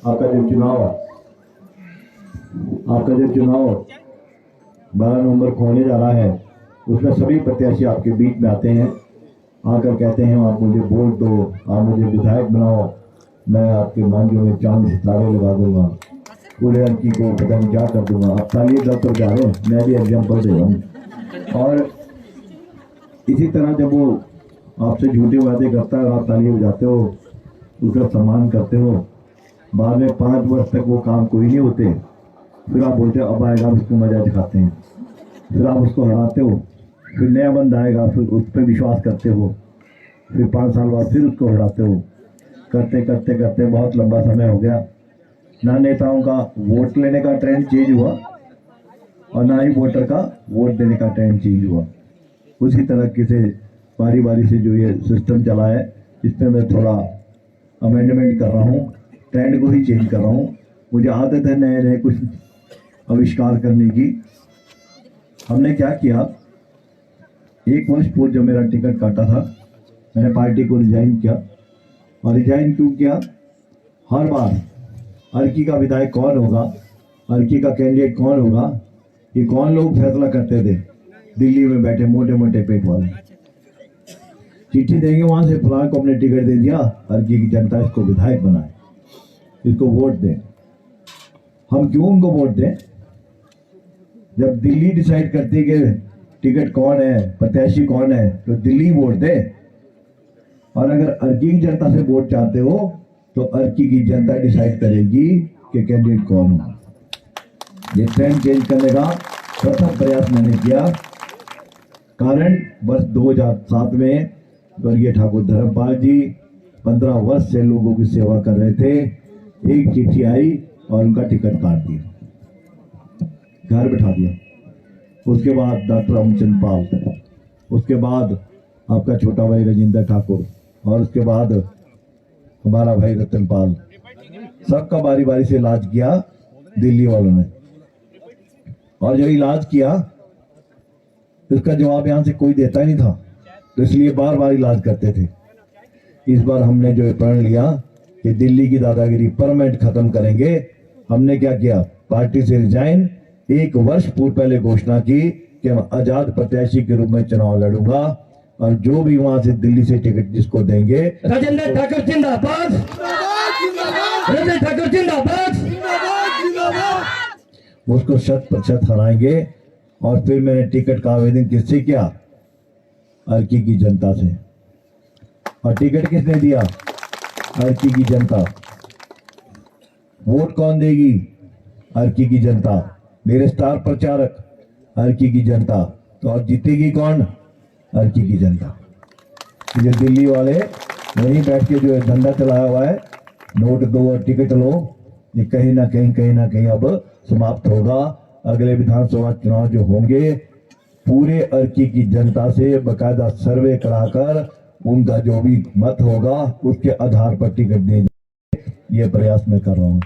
आपका जो चुनाव 12 नवंबर को होने जा रहा है, उसमें सभी प्रत्याशी आपके बीच में आते हैं, आकर कहते हैं आप मुझे वोट दो, आप मुझे विधायक बनाओ, मैं आपके मांझों में चांद सितारे लगा दूंगा, पूरे लड़की को पता नहीं क्या कर दूंगा। आप तालिए दब पर जा रहे हैं, मैं भी एग्जाम्पल दे रहा हूँ। और इसी तरह जब वो आपसे झूठे वादे करता है और आप ताली बजाते हो, उसका सम्मान करते हो, बाद में 5 वर्ष तक वो काम कोई नहीं होते, फिर आप बोलते हो अब आएगा, उसको मजा दिखाते हैं, फिर आप उसको हराते हो, फिर नया बंदा आएगा, फिर उस पर विश्वास करते हो, फिर 5 साल बाद फिर उसको हराते हो। करते करते करते बहुत लंबा समय हो गया, ना नेताओं का वोट लेने का ट्रेंड चेंज हुआ और ना ही वोटर का वोट देने का ट्रेंड चेंज हुआ। उसी तरह से बारी बारी से जो ये सिस्टम चला है, इस पर मैं थोड़ा अमेंडमेंट कर रहा हूँ, ट्रेंड को ही चेंज कर रहा हूँ। मुझे आदत है नए नए कुछ आविष्कार करने की। हमने क्या किया, 1 वर्ष पूर्व जब मेरा टिकट काटा था, मैंने पार्टी को रिजाइन किया। और रिजाइन क्यों किया, हर बार अर्की का विधायक कौन होगा, अर्की का कैंडिडेट कौन होगा, ये कौन लोग फैसला करते थे, दिल्ली में बैठे मोटे मोटे पेट वाले। चिट्ठी देंगे वहां से, फलां को अपने टिकट दे दिया, अर्की की जनता इसको विधायक बनाए, इसको वोट दें। हम क्यों उनको वोट दें? जब दिल्ली डिसाइड करती है कि टिकट कौन है, प्रत्याशी कौन है, तो दिल्ली वोट दे। और अगर अर्की की जनता से वोट चाहते हो तो अर्की की जनता डिसाइड करेगी कि कैंडिडेट कौन हो। ये ट्रेंड चेंज करने का प्रथम प्रयास मैंने किया। कारण वर्ष 2007 में स्वर्गीय ठाकुर धर्मपाल जी 15 वर्ष से लोगों की सेवा कर रहे थे, एक चिट्ठी आई और उनका टिकट काट दिया, घर बैठा दिया। उसके बाद डॉक्टर अमरचंद पाल, उसके बाद आपका छोटा भाई राजेंद्र ठाकुर, और उसके बाद हमारा भाई रतन पाल, सबका बारी बारी से इलाज किया दिल्ली वालों ने। और जो इलाज किया उसका जवाब यहां से कोई देता ही नहीं था, तो इसलिए बार बार इलाज करते थे। इस बार हमने जो प्रण लिया कि दिल्ली की दादागिरी परमानेंट खत्म करेंगे, हमने क्या किया, पार्टी से रिजाइन 1 वर्ष पूर्व पहले घोषणा की कि मैं आजाद प्रत्याशी के रूप में चुनाव लड़ूंगा, और जो भी वहां से दिल्ली से टिकट जिसको देंगे, राजेंद्र ठाकुर जिंदाबाद, राजेंद्र ठाकुर जिंदाबाद, उसको 100% हराएंगे। और फिर मैंने टिकट का आवेदन किससे किया, अर्की की जनता से। और टिकट किसने दिया, अर्की की जनता। वोट कौन देगी, अर्की की जनता। मेरे स्टार प्रचारक अर्की की जनता। तो और जीतेगी कौन, अर्की की जनता। ये दिल्ली वाले वहीं बैठ के जो धंधा चलाया हुआ है, नोट दो और टिकट लो, ये कहीं ना कहीं अब समाप्त होगा। अगले विधानसभा चुनाव जो होंगे, पूरे अर्की की जनता से बकायदा सर्वे कराकर उनका जो भी मत होगा उसके आधार पर टिकट दिए जाए, ये प्रयास मैं कर रहा हूं।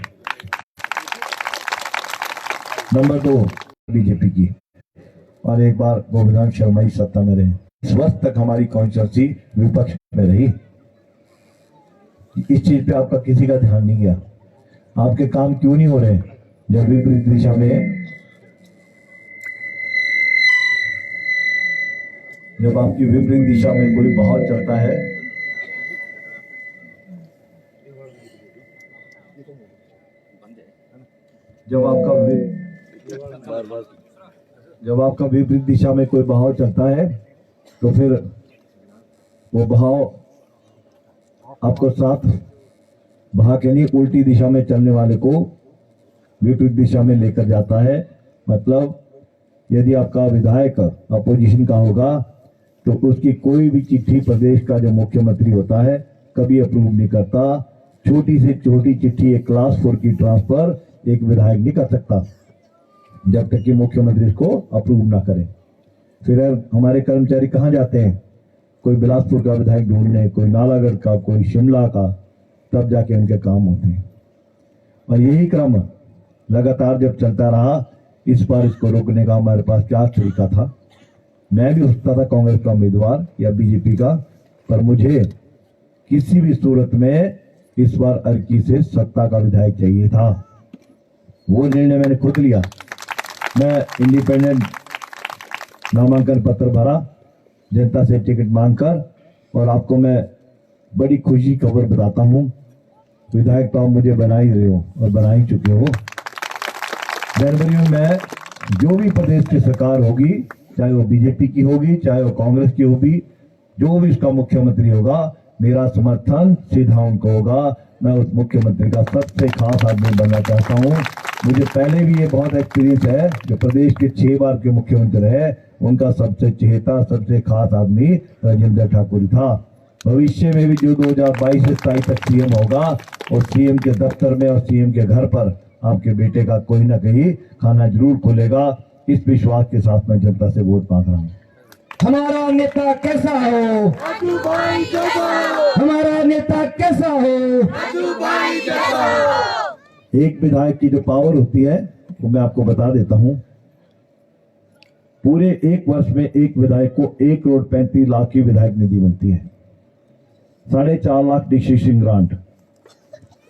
नंबर 2 बीजेपी की, और एक बार गोविंद शर्मा ही सत्ता में रहे। इस वर्ष तक हमारी कॉन्स्टिट्यूंसी विपक्ष में रही, इस चीज पे आपका किसी का ध्यान नहीं गया। आपके काम क्यों नहीं हो रहे, जब विपरीत दिशा में, जब आपकी विपरीत दिशा में कोई बहाव चलता है, जब आपका विपरीत दिशा में कोई बहाव चलता है, तो फिर वो बहाव आपको साथ भाग के नहीं, उल्टी दिशा में चलने वाले को विपरीत दिशा में लेकर जाता है। मतलब यदि आपका विधायक अपोजिशन का होगा तो उसकी कोई भी चिट्ठी प्रदेश का जो मुख्यमंत्री होता है कभी अप्रूव नहीं करता। छोटी से छोटी चिट्ठी एक क्लास 4 की ट्रांसफर एक विधायक नहीं कर सकता जब तक कि मुख्यमंत्री इसको अप्रूव ना करे। फिर हमारे कर्मचारी कहाँ जाते हैं? कोई बिलासपुर का विधायक ढूंढने, कोई नालागढ़ का, कोई शिमला का, तब जाके उनके काम होते हैं। और यही क्रम लगातार जब चलता रहा, इस बार इसको रोकने का हमारे पास क्या तरीका था? मैं भी हो सकता था कांग्रेस का उम्मीदवार या बीजेपी का, पर मुझे किसी भी सूरत में इस बार अर्की से सत्ता का विधायक चाहिए था। वो निर्णय मैंने खुद लिया। मैं इंडिपेंडेंट नामांकन पत्र भरा जनता से टिकट मांगकर, और आपको मैं बड़ी खुशी खबर बताता हूं, विधायक तो आप मुझे बना ही रहे हो और बना ही चुके हो। जनवरी में जो भी प्रदेश की सरकार होगी, चाहे वो बीजेपी की होगी, चाहे वो कांग्रेस की होगी, जो भी उसका मुख्यमंत्री होगा, मेरा समर्थन सीधा उनको होगा। मैं उस मुख्यमंत्री का सबसे खास आदमी बनना चाहता हूं। मुझे पहले भी ये बहुत एक्सपीरियंस है, जो प्रदेश के 6 बार के मुख्यमंत्री है, उनका सबसे चहेता, सबसे खास आदमी राजेंद्र ठाकुर था। भविष्य में भी जो 2022 से 27 तक सीएम होगा, और सीएम के दफ्तर में और सीएम के घर पर आपके बेटे का कोई ना कहीं खाना जरूर खुलेगा। इस विश्वास के साथ मैं जनता से वोट मांग रहा हूँ। हमारा नेता कैसा हो? हमारा नेता कैसा हो? एक विधायक की जो पावर होती है वो मैं आपको बता देता हूं। पूरे 1 वर्ष में एक विधायक को 1 करोड़ 35 लाख की विधायक निधि बनती है। 4.5 लाख डिस्ट्रीब्यूशन ग्रांट,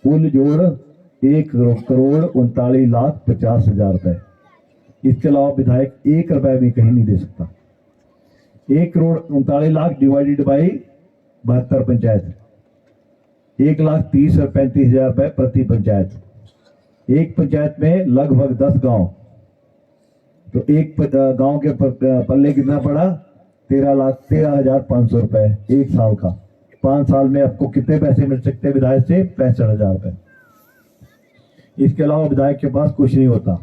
कुल जोड़ 1 करोड़ 39 लाख 50 हजार रुपए। इसके अलावा विधायक 1 रुपए भी कहीं नहीं दे सकता। 1 करोड़ 39 लाख डिवाइडेड बाई 72 पंचायत, 1,30,000 और 35,000 रुपए प्रति पंचायत। एक पंचायत में लगभग 10 गांव, तो एक गांव के पल्ले कितना पड़ा? 13,13,500 रुपए 1 साल का। 5 साल में आपको कितने पैसे मिल सकते हैं विधायक से? 65,000 रुपए। इसके अलावा विधायक के पास कुछ नहीं होता।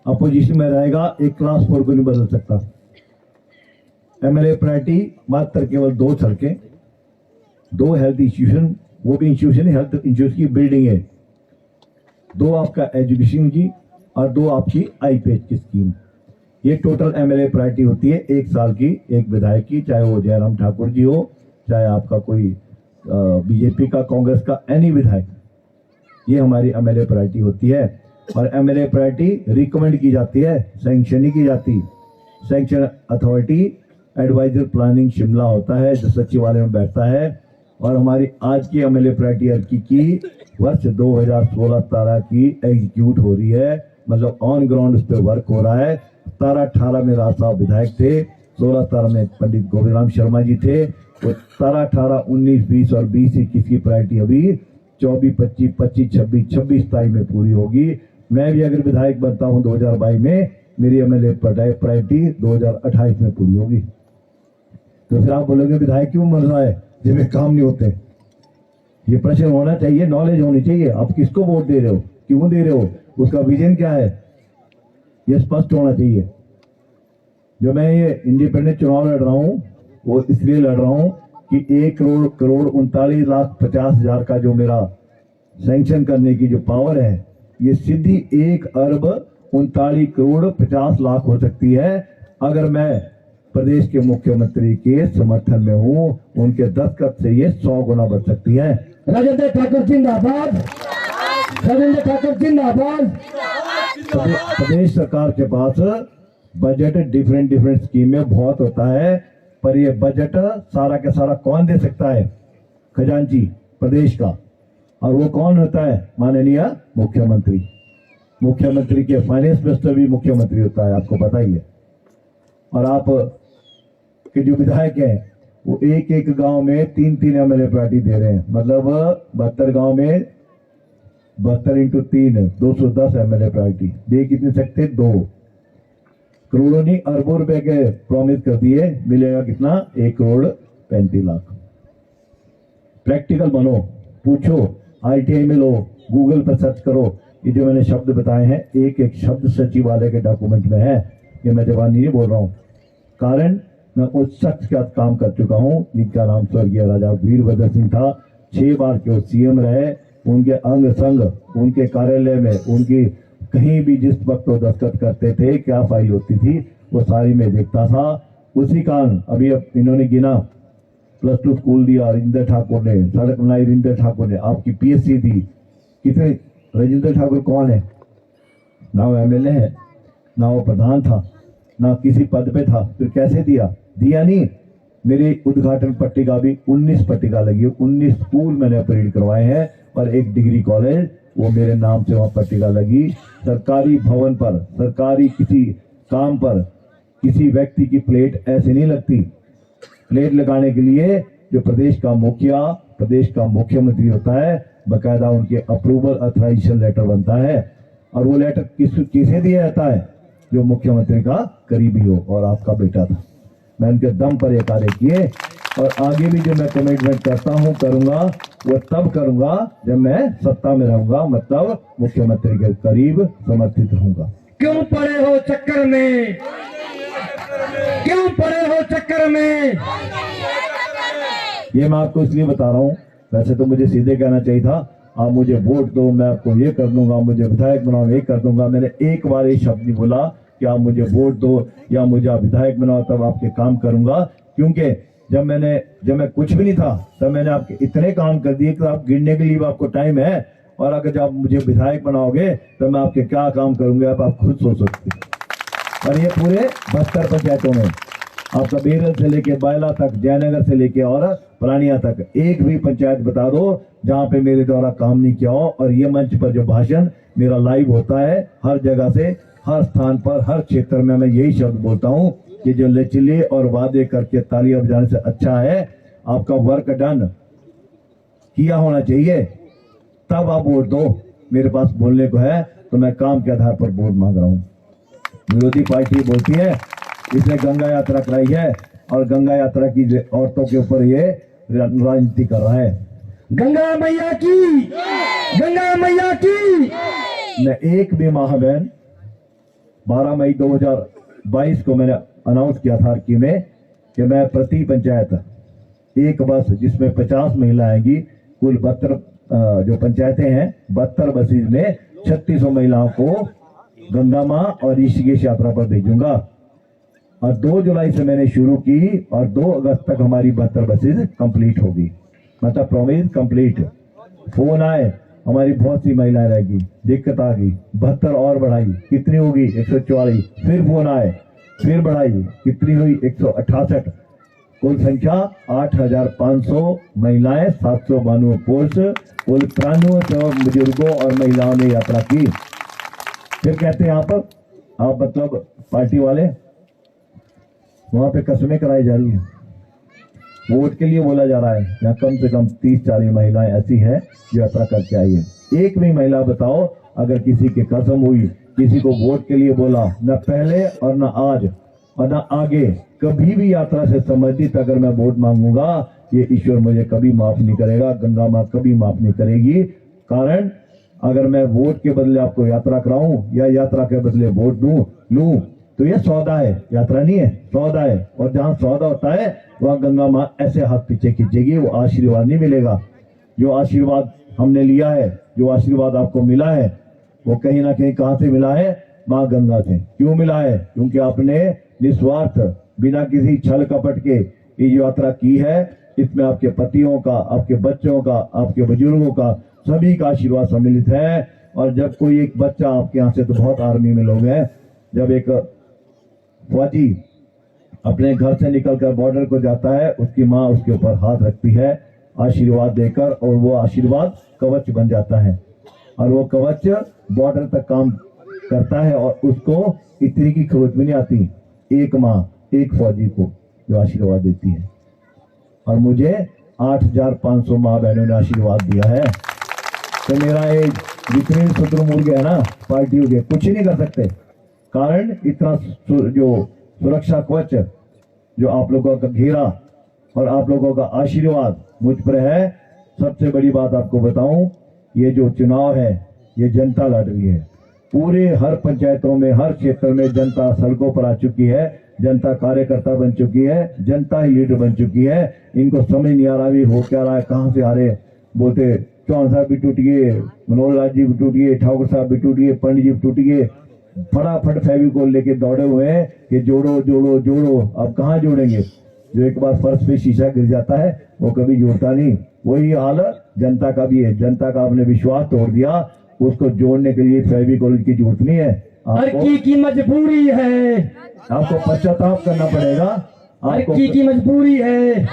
अपोजिशन में रहेगा, एक क्लास 4 को नहीं बदल सकता। एमएलए प्रायोरिटी मात्र केवल 2 सड़कें, 2 हेल्थ इंस्टीट्यूशन, वो भी इंस्टीट्यूशन हेल्थ इंस्टीट्यूशन की बिल्डिंग है, 2 आपका एजुकेशन की, और 2 आपकी आईपीएच की स्कीम। ये टोटल एमएलए प्रायोरिटी होती है 1 साल की एक विधायक की, चाहे वो जयराम ठाकुर जी हो, चाहे आपका कोई बीजेपी का, कांग्रेस का, एनी विधायक। ये हमारी एमएलए प्रायोरिटी होती है। और एमएलए प्रायोरिटी रिकमेंड की जाती है, सैंक्शन नहीं की जाती। Sanction authority advisor planning Shimla होता है, जो सचिवालय में बैठता है। और हमारी आज की एमएलए प्रायोरिटी अर्की की वर्ष 2016-17 की एग्जीक्यूट हो रही है, मतलब ऑन ग्राउंड उस पर वर्क हो रहा है। 17-18 में राज साहब विधायक थे, 16-17 में पंडित गोविंद राम शर्मा जी थे। वो 17-18, 19-20 और 20-21 की प्रायोरिटी अभी 24-25, 25-26, 26-27 में पूरी होगी। मैं भी अगर विधायक बनता हूं 2022 में, मेरी एमएलए प्रायोरिटी 2028 में पूरी होगी। तो फिर आप बोलोगे विधायक क्यों मर रहा है जिसमें काम नहीं होते? ये प्रश्न होना चाहिए, नॉलेज होनी चाहिए। आप किसको वोट दे रहे हो, क्यों दे रहे हो, उसका विजन क्या है, ये स्पष्ट होना चाहिए। जो मैं ये इंडिपेंडेंट चुनाव लड़ रहा हूं, वो इसलिए लड़ रहा हूं कि 1 करोड़ 39 लाख 50 हजार का जो मेरा सैंक्शन करने की जो पावर है, ये सीधी 1 अरब 39 करोड़ 50 लाख हो सकती है अगर मैं प्रदेश के मुख्यमंत्री के समर्थन में हूं। उनके दस्तखत से ये 100 गुना बढ़ सकती है। राजेंद्र ठाकुर जिंदाबाद, राजेंद्र ठाकुर जिंदाबाद। प्रदेश सरकार के पास बजट डिफरेंट स्कीमें बहुत होता है, पर ये बजट सारा का सारा कौन दे सकता है? खजांची प्रदेश का। और वो कौन होता है? माननीय मुख्यमंत्री। मुख्यमंत्री के फाइनेंस मिनिस्टर भी मुख्यमंत्री होता है, आपको पता ही है। और आप के जो विधायक हैं वो एक गांव में 3 एमएलए प्रायोरिटी दे रहे हैं, मतलब 72 गांव में 72 × 3 210 एमएलए प्रायोरिटी दे कितने सकते? 2 करोड़ों नहीं अरबों रुपए के प्रॉमिस कर दिए, मिलेगा कितना? 1 करोड़ 35 लाख। प्रैक्टिकल बनो, पूछो ITI में लो, गूगल पर सर्च करो, ये जो मैंने शब्द बताए हैं एक एक शब्द सचिवालय के डॉक्यूमेंट में है, ये मैं जवानी नहीं बोल रहा हूँ। कारण मैं उस शख्स के साथ काम कर चुका हूँ जिनका नाम स्वर्गीय राजा वीरभद्र सिंह था। 6 बार के CM रहे, उनके अंग संग उनके कार्यालय में, उनकी कहीं भी जिस वक्त वो दस्तखत करते थे, क्या फाइल होती थी, वो सारी मैं देखता था। उसी कारण अभी अब इन्होंने गिना, +2 स्कूल दिया राजेंद्र ठाकुर ने, सड़क बनाई राजेंद्र ठाकुर ने, आपकी PSC दी। कितने राजेंद्र ठाकुर कौन है? ना वो MLA है, ना वो प्रधान था, ना किसी पद पे था, फिर कैसे दिया? दिया नहीं। मेरी उद्घाटन पट्टिका भी 19 पट्टिका लगी, 19 स्कूल मैंने ऑपरेट करवाए हैं और 1 डिग्री कॉलेज वो मेरे नाम से वहाँ पट्टिका लगी। सरकारी भवन पर, सरकारी किसी काम पर किसी व्यक्ति की प्लेट ऐसे नहीं लगती। प्लेट लगाने के लिए जो प्रदेश का मुखिया, प्रदेश का मुख्यमंत्री होता है, बकायदा उनके अप्रूवल अथराइजेशन लेटर बनता है, और वो लेटर किसे दिया जाता है? जो मुख्यमंत्री का करीबी हो, और आपका बेटा था। मैं उनके दम पर ये कार्य किए, और आगे भी जो मैं कमिटमेंट करता हूँ करूंगा, वो तब करूंगा जब मैं सत्ता में रहूंगा, मतलब मुख्यमंत्री के करीब समर्थित रहूंगा। क्यों पड़े हो चक्कर में? क्यों पड़े हो चक्कर में? ये मैं आपको इसलिए बता रहा हूँ, वैसे तो मुझे सीधे कहना चाहिए था, आप मुझे वोट दो, मैं आपको ये कर दूंगा, मुझे विधायक बनाओ, ये कर दूंगा। मैंने एक बार ये शब्द नहीं बोला कि आप मुझे वोट दो या मुझे आप विधायक बनाओ तब आपके काम करूंगा, क्योंकि जब मैं कुछ भी नहीं था तब मैंने आपके इतने काम कर दिए कि आप गिनने के लिए भी आपको टाइम है। और अगर जब आप मुझे विधायक बनाओगे तो मैं आपके क्या काम करूंगा आप खुद सोच सकते हैं। और ये पूरे 72 पंचायतों में, आपका बेरल से लेके बायला तक, जयनगर से लेके और पुरानिया तक, एक भी पंचायत बता दो जहां पे मेरे द्वारा काम नहीं किया हो। और ये मंच पर जो भाषण मेरा लाइव होता है, हर जगह से, हर स्थान पर, हर क्षेत्र में मैं यही शब्द बोलता हूं कि जो लचीले और वादे करके तालियां बजाने से अच्छा है आपका वर्क डन किया होना चाहिए, तब आप वोट दो। मेरे पास बोलने को है तो मैं काम के आधार पर वोट मांग रहा हूं। विरोधी पार्टी बोलती है इसने गंगा यात्रा कराई है और गंगा यात्रा की औरतों के ऊपर ये राजनीति कर रहा है। गंगा मैया की, गंगा मैया की। मैं एक भी माह बहन 12 मई 2022 को मैंने अनाउंस किया था अर्की में कि मैं प्रति पंचायत एक बस जिसमें 50 महिला आएंगी, कुल 72 जो पंचायतें हैं 72 बसेज में 3600 महिलाओं को गंगा माँ और ऋषिकेश यात्रा पर भेजूंगा। और 2 जुलाई से मैंने शुरू की और 2 अगस्त तक हमारी 72 बसेज कंप्लीट होगी, मतलब प्रॉमिस कंप्लीट। फोन आए हमारी बहुत सी महिलाएं रहेगी, दिक्कत आ गई, 72 और बढ़ाई, कितनी होगी 144। फिर फोन आए, फिर बढ़ाई, कितनी हुई 168। कुल संख्या 8500 महिलाएं, 792 पुरुष, कुल 93 बुजुर्गों और महिलाओं ने यात्रा की। फिर कहते हैं आप मतलब पार्टी वाले वहां पे कसमें कराई जा रही है, वोट के लिए बोला जा रहा है। यहाँ कम से कम 30-40 महिलाएं ऐसी हैं जो यात्रा करके आई है। एक भी महिला बताओ अगर किसी की कसम हुई, किसी को वोट के लिए बोला, न पहले और न आज और न आगे कभी भी यात्रा से संबंधित अगर मैं वोट मांगूंगा, ये ईश्वर मुझे कभी माफ नहीं करेगा, गंगा माँ कभी माफ नहीं करेगी। कारण अगर मैं वोट के बदले आपको यात्रा कराऊं या यात्रा के बदले वोट लूं तो ये सौदा है, यात्रा नहीं है, सौदा है। और जहां सौदा होता है वहां गंगा माँ ऐसे हाथ पीछे खींचेगी, वो आशीर्वाद नहीं मिलेगा। जो आशीर्वाद हमने लिया है, जो आशीर्वाद आपको मिला है, वो कहीं ना कहीं कहां से मिला है? माँ गंगा से। क्यों मिला है? क्योंकि आपने निस्वार्थ बिना किसी छल कपट के ये यात्रा की है। इसमें आपके पतियों का, आपके बच्चों का, आपके बुजुर्गों का, सभी का आशीर्वाद सम्मिलित है। और जब कोई एक बच्चा आपके यहाँ से, तो बहुत आर्मी में लोग हैं, जब एक फौजी अपने घर से निकलकर बॉर्डर को जाता है, उसकी माँ उसके ऊपर हाथ रखती है आशीर्वाद देकर, और वो आशीर्वाद कवच बन जाता है और वो कवच बॉर्डर तक काम करता है। और उसको इतनी की खरोच भी नहीं आती, एक माँ एक फौजी को जो आशीर्वाद देती है। और मुझे 8500 माँ बहनों ने आशीर्वाद दिया है। तो मेरा एक जितने शुतुरमुर्ग है ना पार्टियों के, कुछ ही नहीं कर सकते। कारण इतना जो सुरक्षा कवच जो आप लोगों का घेरा और आप लोगों का आशीर्वाद मुझ पर है। सबसे बड़ी बात आपको बताऊं, ये जो चुनाव है ये जनता लड़ रही है। पूरे हर पंचायतों में, हर क्षेत्र में जनता सड़कों पर आ चुकी है, जनता कार्यकर्ता बन चुकी है, जनता ही लीडर बन चुकी है। इनको समझ नहीं आ रहा भी हो क्या रहा है, कहाँ से आ रहे। बोलते चौहान साहब भी टूट गए, मनोहर लाल जी भी टूट गए, ठाकुर साहब भी टूट गए, पंडित जी भी टूट गए। फटाफट फेविकोल लेके दौड़े हुए हैं कि जोड़ो जोड़ो जोड़ो। अब कहाँ जोड़ेंगे? जो एक बार फर्श पे शीशा गिर जाता है वो कभी जोड़ता नहीं। वही हाल जनता का भी है। जनता का आपने विश्वास तोड़ दिया, उसको जोड़ने के लिए फेविकोल की जरूरत नहीं है। हर की मजबूरी है, आपको पश्चाताप करना पड़ेगा। हर की मजबूरी है,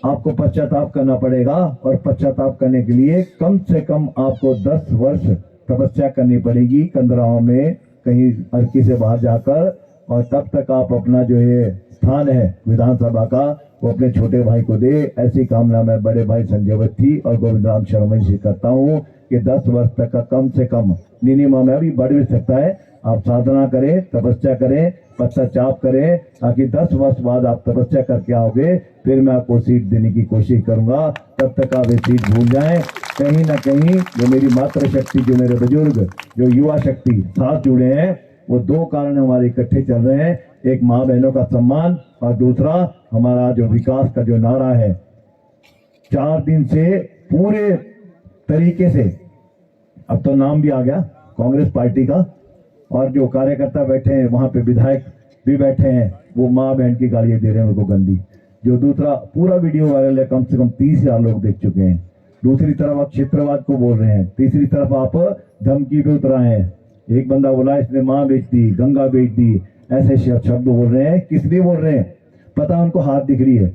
आपको पश्चाताप करना पड़ेगा। और पश्चाताप करने के लिए कम से कम आपको 10 वर्ष तपस्या करनी पड़ेगी कंदराओं में, कहीं अर्की से बाहर जाकर। और तब तक आप अपना जो है स्थान है विधानसभा का वो अपने छोटे भाई को दे। ऐसी कामना मैं बड़े भाई संजय वत्ती और गोविंद राम शर्मा जी से करता हूँ कि 10 वर्ष तक का कम से कम मिनिमम है, अभी बढ़ भी सकता है। आप साधना करें, तपस्या करें, पश्चाताप करें, ताकि 10 वर्ष बाद आप तपस्या करके आओगे, फिर मैं आपको सीट देने की कोशिश करूंगा। तब तक आप ये सीट भूल जाएं। कहीं ना कहीं जो मेरी मातृशक्ति, जो मेरे बुजुर्ग, जो युवा शक्ति साथ जुड़े हैं, वो 2 कारण हमारे इकट्ठे चल रहे हैं। एक माँ बहनों का सम्मान और दूसरा हमारा जो विकास का जो नारा है। 4 दिन से पूरे तरीके से, अब तो नाम भी आ गया कांग्रेस पार्टी का, और जो कार्यकर्ता बैठे हैं वहां पे विधायक भी बैठे हैं, वो माँ बहन की गालियां दे रहे हैं उनको गंदी। जो दूसरा पूरा वीडियो वायरल है, कम से कम 30,000 लोग देख चुके हैं। दूसरी तरफ आप क्षेत्रवाद को बोल रहे हैं, तीसरी तरफ आप धमकी पे उतर आए हैं। एक बंदा बोला इसने माँ बेच दी, गंगा बेच दी, ऐसे शब्द बोल रहे हैं। किस लिए बोल रहे हैं? पता उनको हाथ दिख रही है।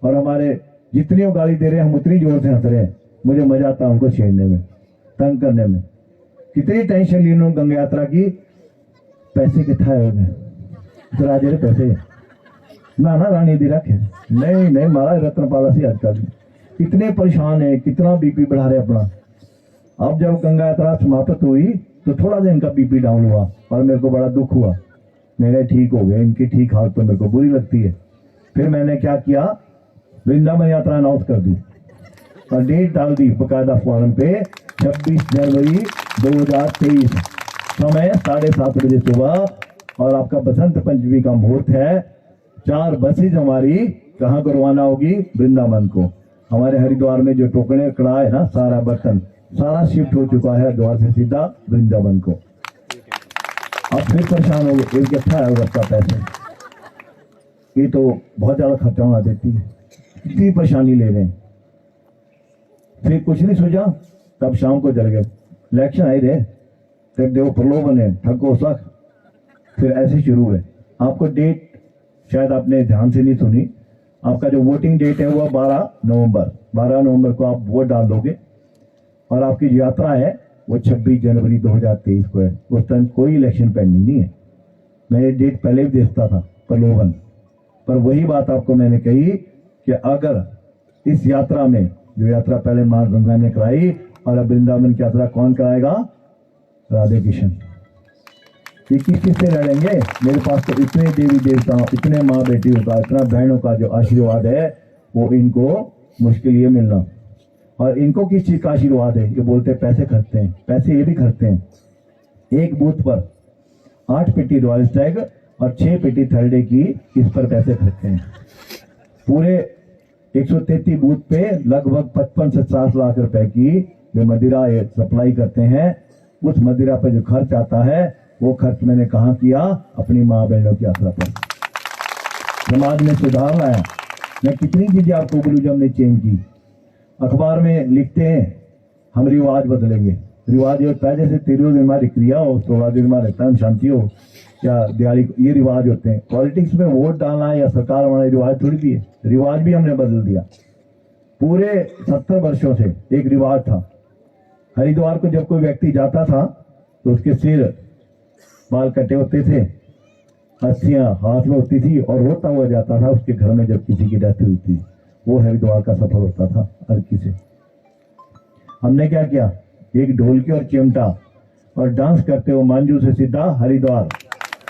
और हमारे जितनी वो गाली दे रहे हैं हम उतनी जोर से हंस रहे हैं। मुझे मजा आता है उनको छेड़ने में, तंग करने में। कितनी टेंशन ली उन्होंने गंगा यात्रा की, पैसे कितना हो गए तो राजे पैसे ना रानी दी रखे नहीं महाराज रत्नपाल सी आजकल कितने परेशान है, कितना बीपी बढ़ा रहे अपना। अब जब गंगा यात्रा समाप्त हुई तो थोड़ा सा इनका बीपी डाउन हुआ और मेरे को बड़ा दुख हुआ। मेरे ठीक हो गए, इनकी ठीक हालत तो मेरे को बुरी लगती है। फिर मैंने क्या किया, वृंदावन यात्रा अनाउंस कर दी और डेट डाल दी बकायदा फॉर्म पे 26 जनवरी 2023, समय 7:30 बजे सुबह। और आपका बसंत पंचमी का मुहूर्त है। 4 बसेज हमारी कहाँ को रवाना होगी? वृंदावन को। हमारे हरिद्वार में जो टोकरे कड़ा है ना, सारा बर्तन सारा शिफ्ट हो चुका है हरिद्वार से सीधा वृंदावन को। आप फिर परेशान हो गए, एक अच्छा है रखता पैसे, ये तो बहुत ज्यादा खर्चा होना देती है, इतनी परेशानी ले रहे हैं। फिर कुछ नहीं सोचा, तब शाम को जल गए, इलेक्शन आई रहे, फिर देव प्रलोभन है, ठगो सख। फिर ऐसे शुरू है। आपको डेट शायद आपने ध्यान से नहीं सुनी। आपका जो वोटिंग डेट है वो 12 नवंबर को आप वोट डाल दोगे। और आपकी जो यात्रा है वो 26 जनवरी 2023 को है। उस टाइम कोई इलेक्शन पेंडिंग नहीं है। मैं ये डेट पहले भी देखता था, प्रलोभन। पर वही बात आपको मैंने कही कि अगर इस यात्रा में, जो यात्रा पहले मां गंगा ने कराई और अब वृंदावन की यात्रा कौन कराएगा? राधे कृष्ण। ये किससे लड़ेंगे? मेरे पास तो इतने देवी देवता, इतने माँ बेटियों का, इतना बहनों का जो आशीर्वाद है वो इनको मुश्किल ये मिलना। और इनको किस चीज का आशीर्वाद है? ये बोलते पैसे खर्चते हैं, पैसे ये भी खर्चते हैं। एक बूथ पर 8 पेटी रॉयल स्टैग और 6 पेटी थर्डे की, इस पर पैसे खर्चते हैं। पूरे 133 बूथ पे लगभग 55 से 60 लाख रुपए की जो मदिरा सप्लाई करते हैं, उस मदिरा पर जो खर्च आता है वो खर्च मैंने कहाँ किया? अपनी माँ बहनों की यात्रा पर। समाज में सुधार लाया। मैं कितनी चीजें आपको बोलूं जो हमने चेंज की। अखबार में लिखते हैं हम रिवाज बदलेंगे। रिवाज ये होता है जैसे 13 दिन हमारी क्रिया हो, 16 दिन हमारा टाइम शांति हो या दिवाली, ये रिवाज होते हैं। पॉलिटिक्स में वोट डालना या सरकार बनाना रिवाज थोड़ी भी है। रिवाज भी हमने बदल दिया। पूरे 70 वर्षों से एक रिवाज था, हरिद्वार को जब कोई व्यक्ति जाता था तो उसके सिर बाल कटे होते थे, अस्थियां हाथ में होती थी और रोता हुआ जाता था उसके घर में जब किसी की डेथ हुई थी। वो हरिद्वार का सफर होता था अर्की से। हमने क्या किया? एक ढोलकी और चिमटा और डांस करते हुए मांजू से सीधा हरिद्वार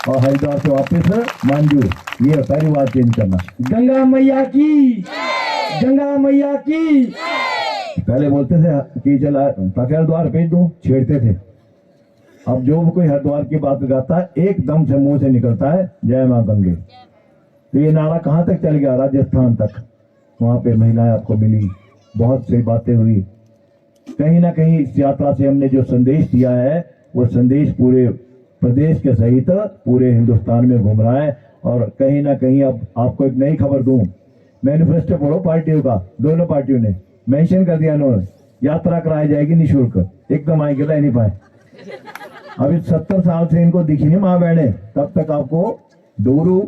और हरिद्वार से वापस मांजू। ये होता है रिवाज चेंज करना। गंगा मैया की, गंगा मैया की। पहले बोलते थे कि चला ताकि हरिद्वार भेज दूं, छेड़ते थे। अब जो कोई हरिद्वार की बात गाता है एकदम से मुंह से निकलता है जय मां गंगे। तो ये नारा कहाँ तक चल गया? राजस्थान तक। वहां पे महिलाएं आपको मिली, बहुत सी बातें हुई। कहीं ना कहीं इस यात्रा से हमने जो संदेश दिया है वो संदेश पूरे प्रदेश के सहित पूरे हिंदुस्तान में घूम रहा है। और कहीं ना कहीं अब आपको एक नई खबर दूं, मैनिफेस्टो पढ़ो पार्टियों का, दोनों पार्टियों ने मेंशन कर दिया उन्होंने, यात्रा कराई जाएगी निःशुल्क, एकदम आए गिला नहीं पाए। अभी 70 साल से इनको दिखी नहीं माँ बहने, तब तक आपको डोरू,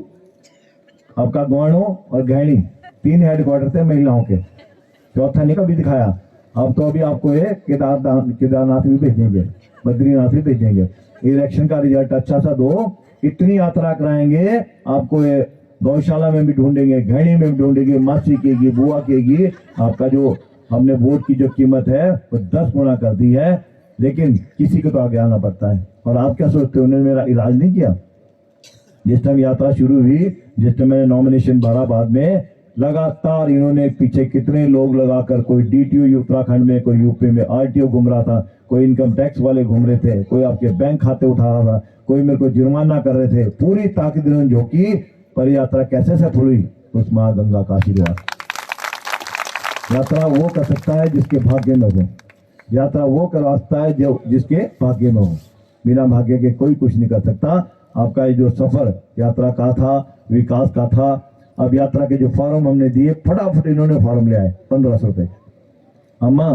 आपका ग्वाणो और गहनी 3 हेडक्वार्टर थे महिलाओं के, चौथा नहीं कभी दिखाया। अब तो अभी आपको ये केदारनाथ भी भेजेंगे, बद्रीनाथ भी भेजेंगे। इलेक्शन का रिजल्ट अच्छा सा दो, इतनी यात्रा कराएंगे आपको, ये गौशाला में भी ढूंढेंगे, घड़ी में भी ढूंढेंगे, मासी केगी, बुआ केगी। आपका जो हमने वोट की जो कीमत है वो 10 गुना कर दी है, लेकिन किसी को तो आगे आना पड़ता है। और आप क्या सोचते हो, उन्होंने मेरा इलाज नहीं किया? जिस टाइम यात्रा शुरू हुई, जिस टाइम मैंने नॉमिनेशन भरा, बाद में लगातार इन्होंने पीछे कितने लोग लगाकर, कोई डीटीओ उत्तराखंड में, कोई यूपी में आरटीओ घूम रहा था, कोई इनकम टैक्स वाले घूम रहे थे, कोई आपके बैंक खाते उठा रहा था, कोई मेरे को जुर्माना कर रहे थे। पूरी ताकत इन्होंने झोंकी, पर यात्रा कैसे सफल हुई? उस माँ गंगा का आशीर्वाद। यात्रा वो कर सकता है जिसके भाग्य में हो, यात्रा वो करवा सकता है जो जिसके भाग्य में हो, बिना भाग्य के कोई कुछ नहीं कर सकता। आपका ये जो सफर यात्रा का था, विकास का था। अब यात्रा के जो फॉर्म हमने दिए, फटाफट इन्होंने फॉर्म ले आए 1500 रुपए। अम्मा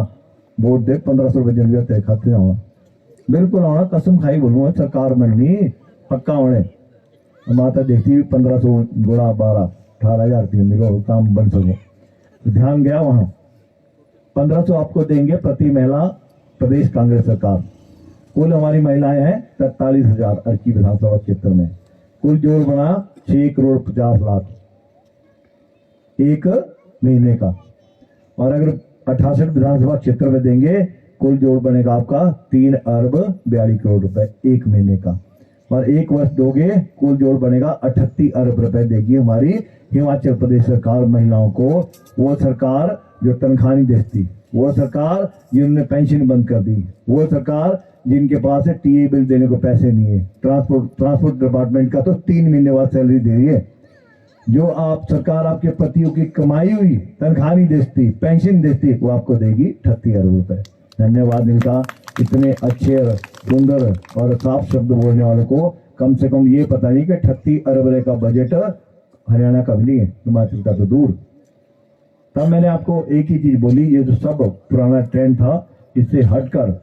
वोट दे 1500 रुपए जल्दी तय खाते आना, बिल्कुल आना, कसम खाई बोलूंगा, सरकार बननी पक्का होने। माता देखती हुई 1500 गुणा 12 18,000 रुपये मिलो, काम बन सको। तो ध्यान गया वहां। 1500 आपको देंगे प्रति महिला, प्रदेश कांग्रेस सरकार। कुल हमारी महिलाएं हैं 43,000 अर्की विधानसभा क्षेत्र में। कुल जोड़ बना 6 करोड़ 50 लाख एक महीने का। और अगर 68 विधानसभा क्षेत्र में देंगे, कुल जोड़ बनेगा आपका 3 अरब 42 करोड़ रुपए एक महीने का। और 1 वर्ष दोगे, कुल जोड़ बनेगा 38 अरब रुपए देगी हमारी हिमाचल प्रदेश सरकार महिलाओं को। वो सरकार जो तनख्वाह नहीं देती, वो सरकार जिन्होंने पेंशन बंद कर दी, वो सरकार जिनके पास है टीए बिल देने को पैसे नहीं है। ट्रांसपोर्ट डिपार्टमेंट का तो 3 महीने बाद सैलरी दे रही है। जो आप सरकार आपके पतियों की कमाई हुई तनख्वाह नहीं देती, पेंशन देती, वो आपको देगी 38 अरब रुपए। धन्यवाद इनका, इतने अच्छे सुंदर और साफ शब्द बोलने वालों को। कम से कम ये पता नहीं कि 38 अरब रुपए का बजट हरियाणा का भी नहीं है, हिमाचल का तो दूर। तब मैंने आपको एक ही चीज बोली, ये जो सब पुराना ट्रेंड था, इससे हटकर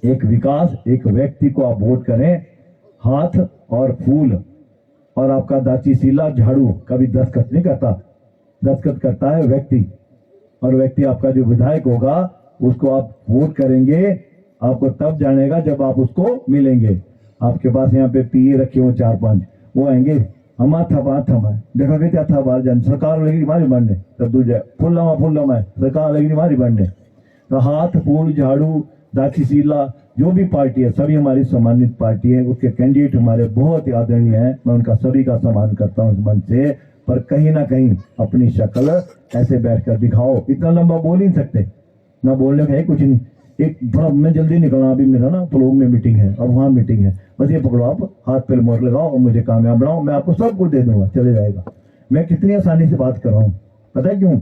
एक विकास, एक व्यक्ति को आप वोट करें, हाथ और फूल और आपका दाची सीला झाड़ू कभी दस्तखत नहीं करता, दस्तखत करता है व्यक्ति। और व्यक्ति आपका जो विधायक होगा उसको आप वोट करेंगे, आपको तब जानेगा जब आप उसको मिलेंगे। आपके पास यहाँ पे पीए रखे हो 4-5, वो आएंगे, हमा था देखा गया क्या था बाहर जान, सरकार लगी मारी बनने, तब दूसरे फुल लमा सरकार लगी मारी बनने। तो हाथ फूल झाड़ू दाची सीला जो भी पार्टी है, सभी हमारी सम्मानित पार्टी है, उसके कैंडिडेट हमारे बहुत ही आदरणीय हैं, मैं उनका सभी का सम्मान करता हूँ इस मंच से। पर कहीं ना कहीं अपनी शक्ल ऐसे बैठकर दिखाओ, इतना लंबा बोल ही नहीं सकते, ना बोलने का है कुछ नहीं। एक बड़ा मैं जल्दी निकलना, अभी मेरा ना फ्लोग में मीटिंग है और वहां मीटिंग है, बस ये पकड़ो, आप हाथ पे मोहर लगाओ और मुझे कामयाब बनाओ, मैं आपको सब कुछ दे दूंगा, चले जाएगा। मैं कितनी आसानी से बात कर रहा हूँ, पता है क्यों?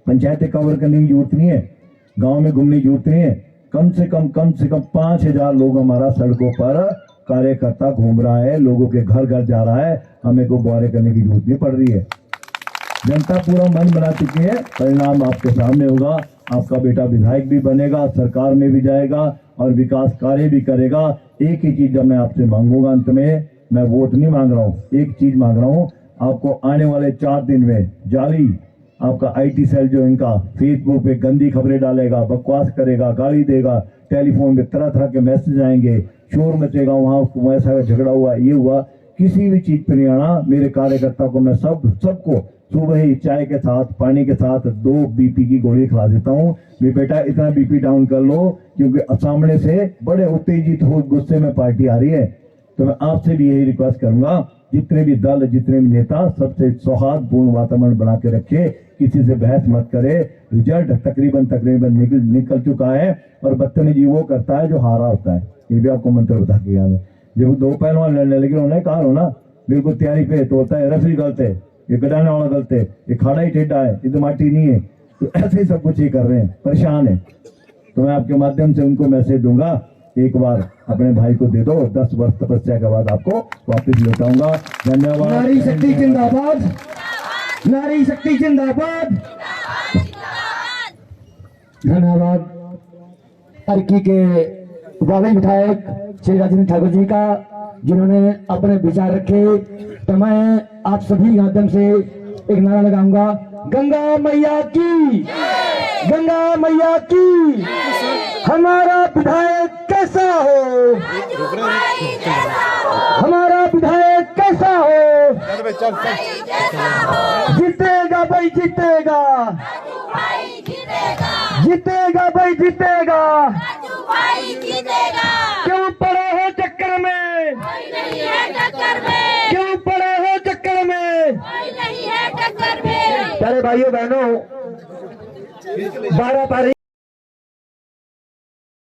पंचायतें कवर करने की जरूरत नहीं है, गाँव में घूमने की जरूरत नहीं है। कम से कम 5,000 लोग हमारा सड़कों पर कार्यकर्ता घूम रहा है, लोगों के घर घर जा रहा है, हमें को बुआरे करने की जरूरत नहीं पड़ रही है। जनता पूरा मन बना चुकी है, परिणाम आपके सामने होगा। आपका बेटा विधायक भी बनेगा, सरकार में भी जाएगा और विकास कार्य भी करेगा। एक ही चीज जब मैं आपसे मांगूंगा, अंत में मैं वोट नहीं मांग रहा हूँ, एक चीज मांग रहा हूँ, आपको आने वाले 4 दिन में जाली आपका आईटी सेल जो इनका फेसबुक पे गंदी खबरें डालेगा, बकवास करेगा, गाली देगा, टेलीफोन पे तरह तरह के मैसेज आएंगे, शोर मचेगा, वहां ऐसा झगड़ा हुआ, ये हुआ, किसी भी चीज पे नहीं आना। मेरे कार्यकर्ता को मैं सबको सुबह ही चाय के साथ, पानी के साथ 2 बीपी की गोली खिला देता हूँ। मेरे बेटा इतना बीपी डाउन कर लो, क्योंकि सामने से बड़े उत्तेजित हो गुस्से में पार्टी आ रही है। तो मैं आपसे भी यही रिक्वेस्ट करूंगा, जितने भी दल, जितने भी नेता, सबसे सौहार्दपूर्ण वातावरण बना के रखे, किसी से बहस मत करे। रिजल्ट तकरीबन निकल चुका है और बदतमीजी वो करता है जो हारा होता है। ये भी आपको मंत्र बता के गया मैं। जब दो पहलवान लड़ने लगे उन्होंने कहा हो ना बिल्कुल तैयारी पे तो होता है रेफरी गलत है, ये गडाने वाला गलत है, ये खाड़ा ही टेढ़ा है, ये तो माटी नहीं है। तो ऐसे ही सब कुछ ये कर रहे हैं, परेशान है। तो मैं आपके माध्यम से उनको मैसेज दूंगा, एक बार अपने भाई को दे दो, 10 वर्ष तपस्या के बाद आपको वापस लौटाऊंगा। धन्यवाद। नारी शक्ति जिंदाबाद, नारी शक्ति जिंदाबाद। धन्यवाद। अर्की के वाकई विधायक श्री राजेंद्र ठाकुर जी का, जिन्होंने अपने विचार रखे। तो मैं आप सभी के माध्यम से एक नारा लगाऊंगा, गंगा मैया की, गंगा मैया की। हमारा विधायक कैसा हो, हमारा विधायक कैसा हो, जीतेगा भाई जीतेगा, जीतेगा भाई जीतेगा। क्यों पड़े हो चक्कर में, क्यों पड़े हो चक्कर में। प्यारे भाइयों बहनों, 12 तारीख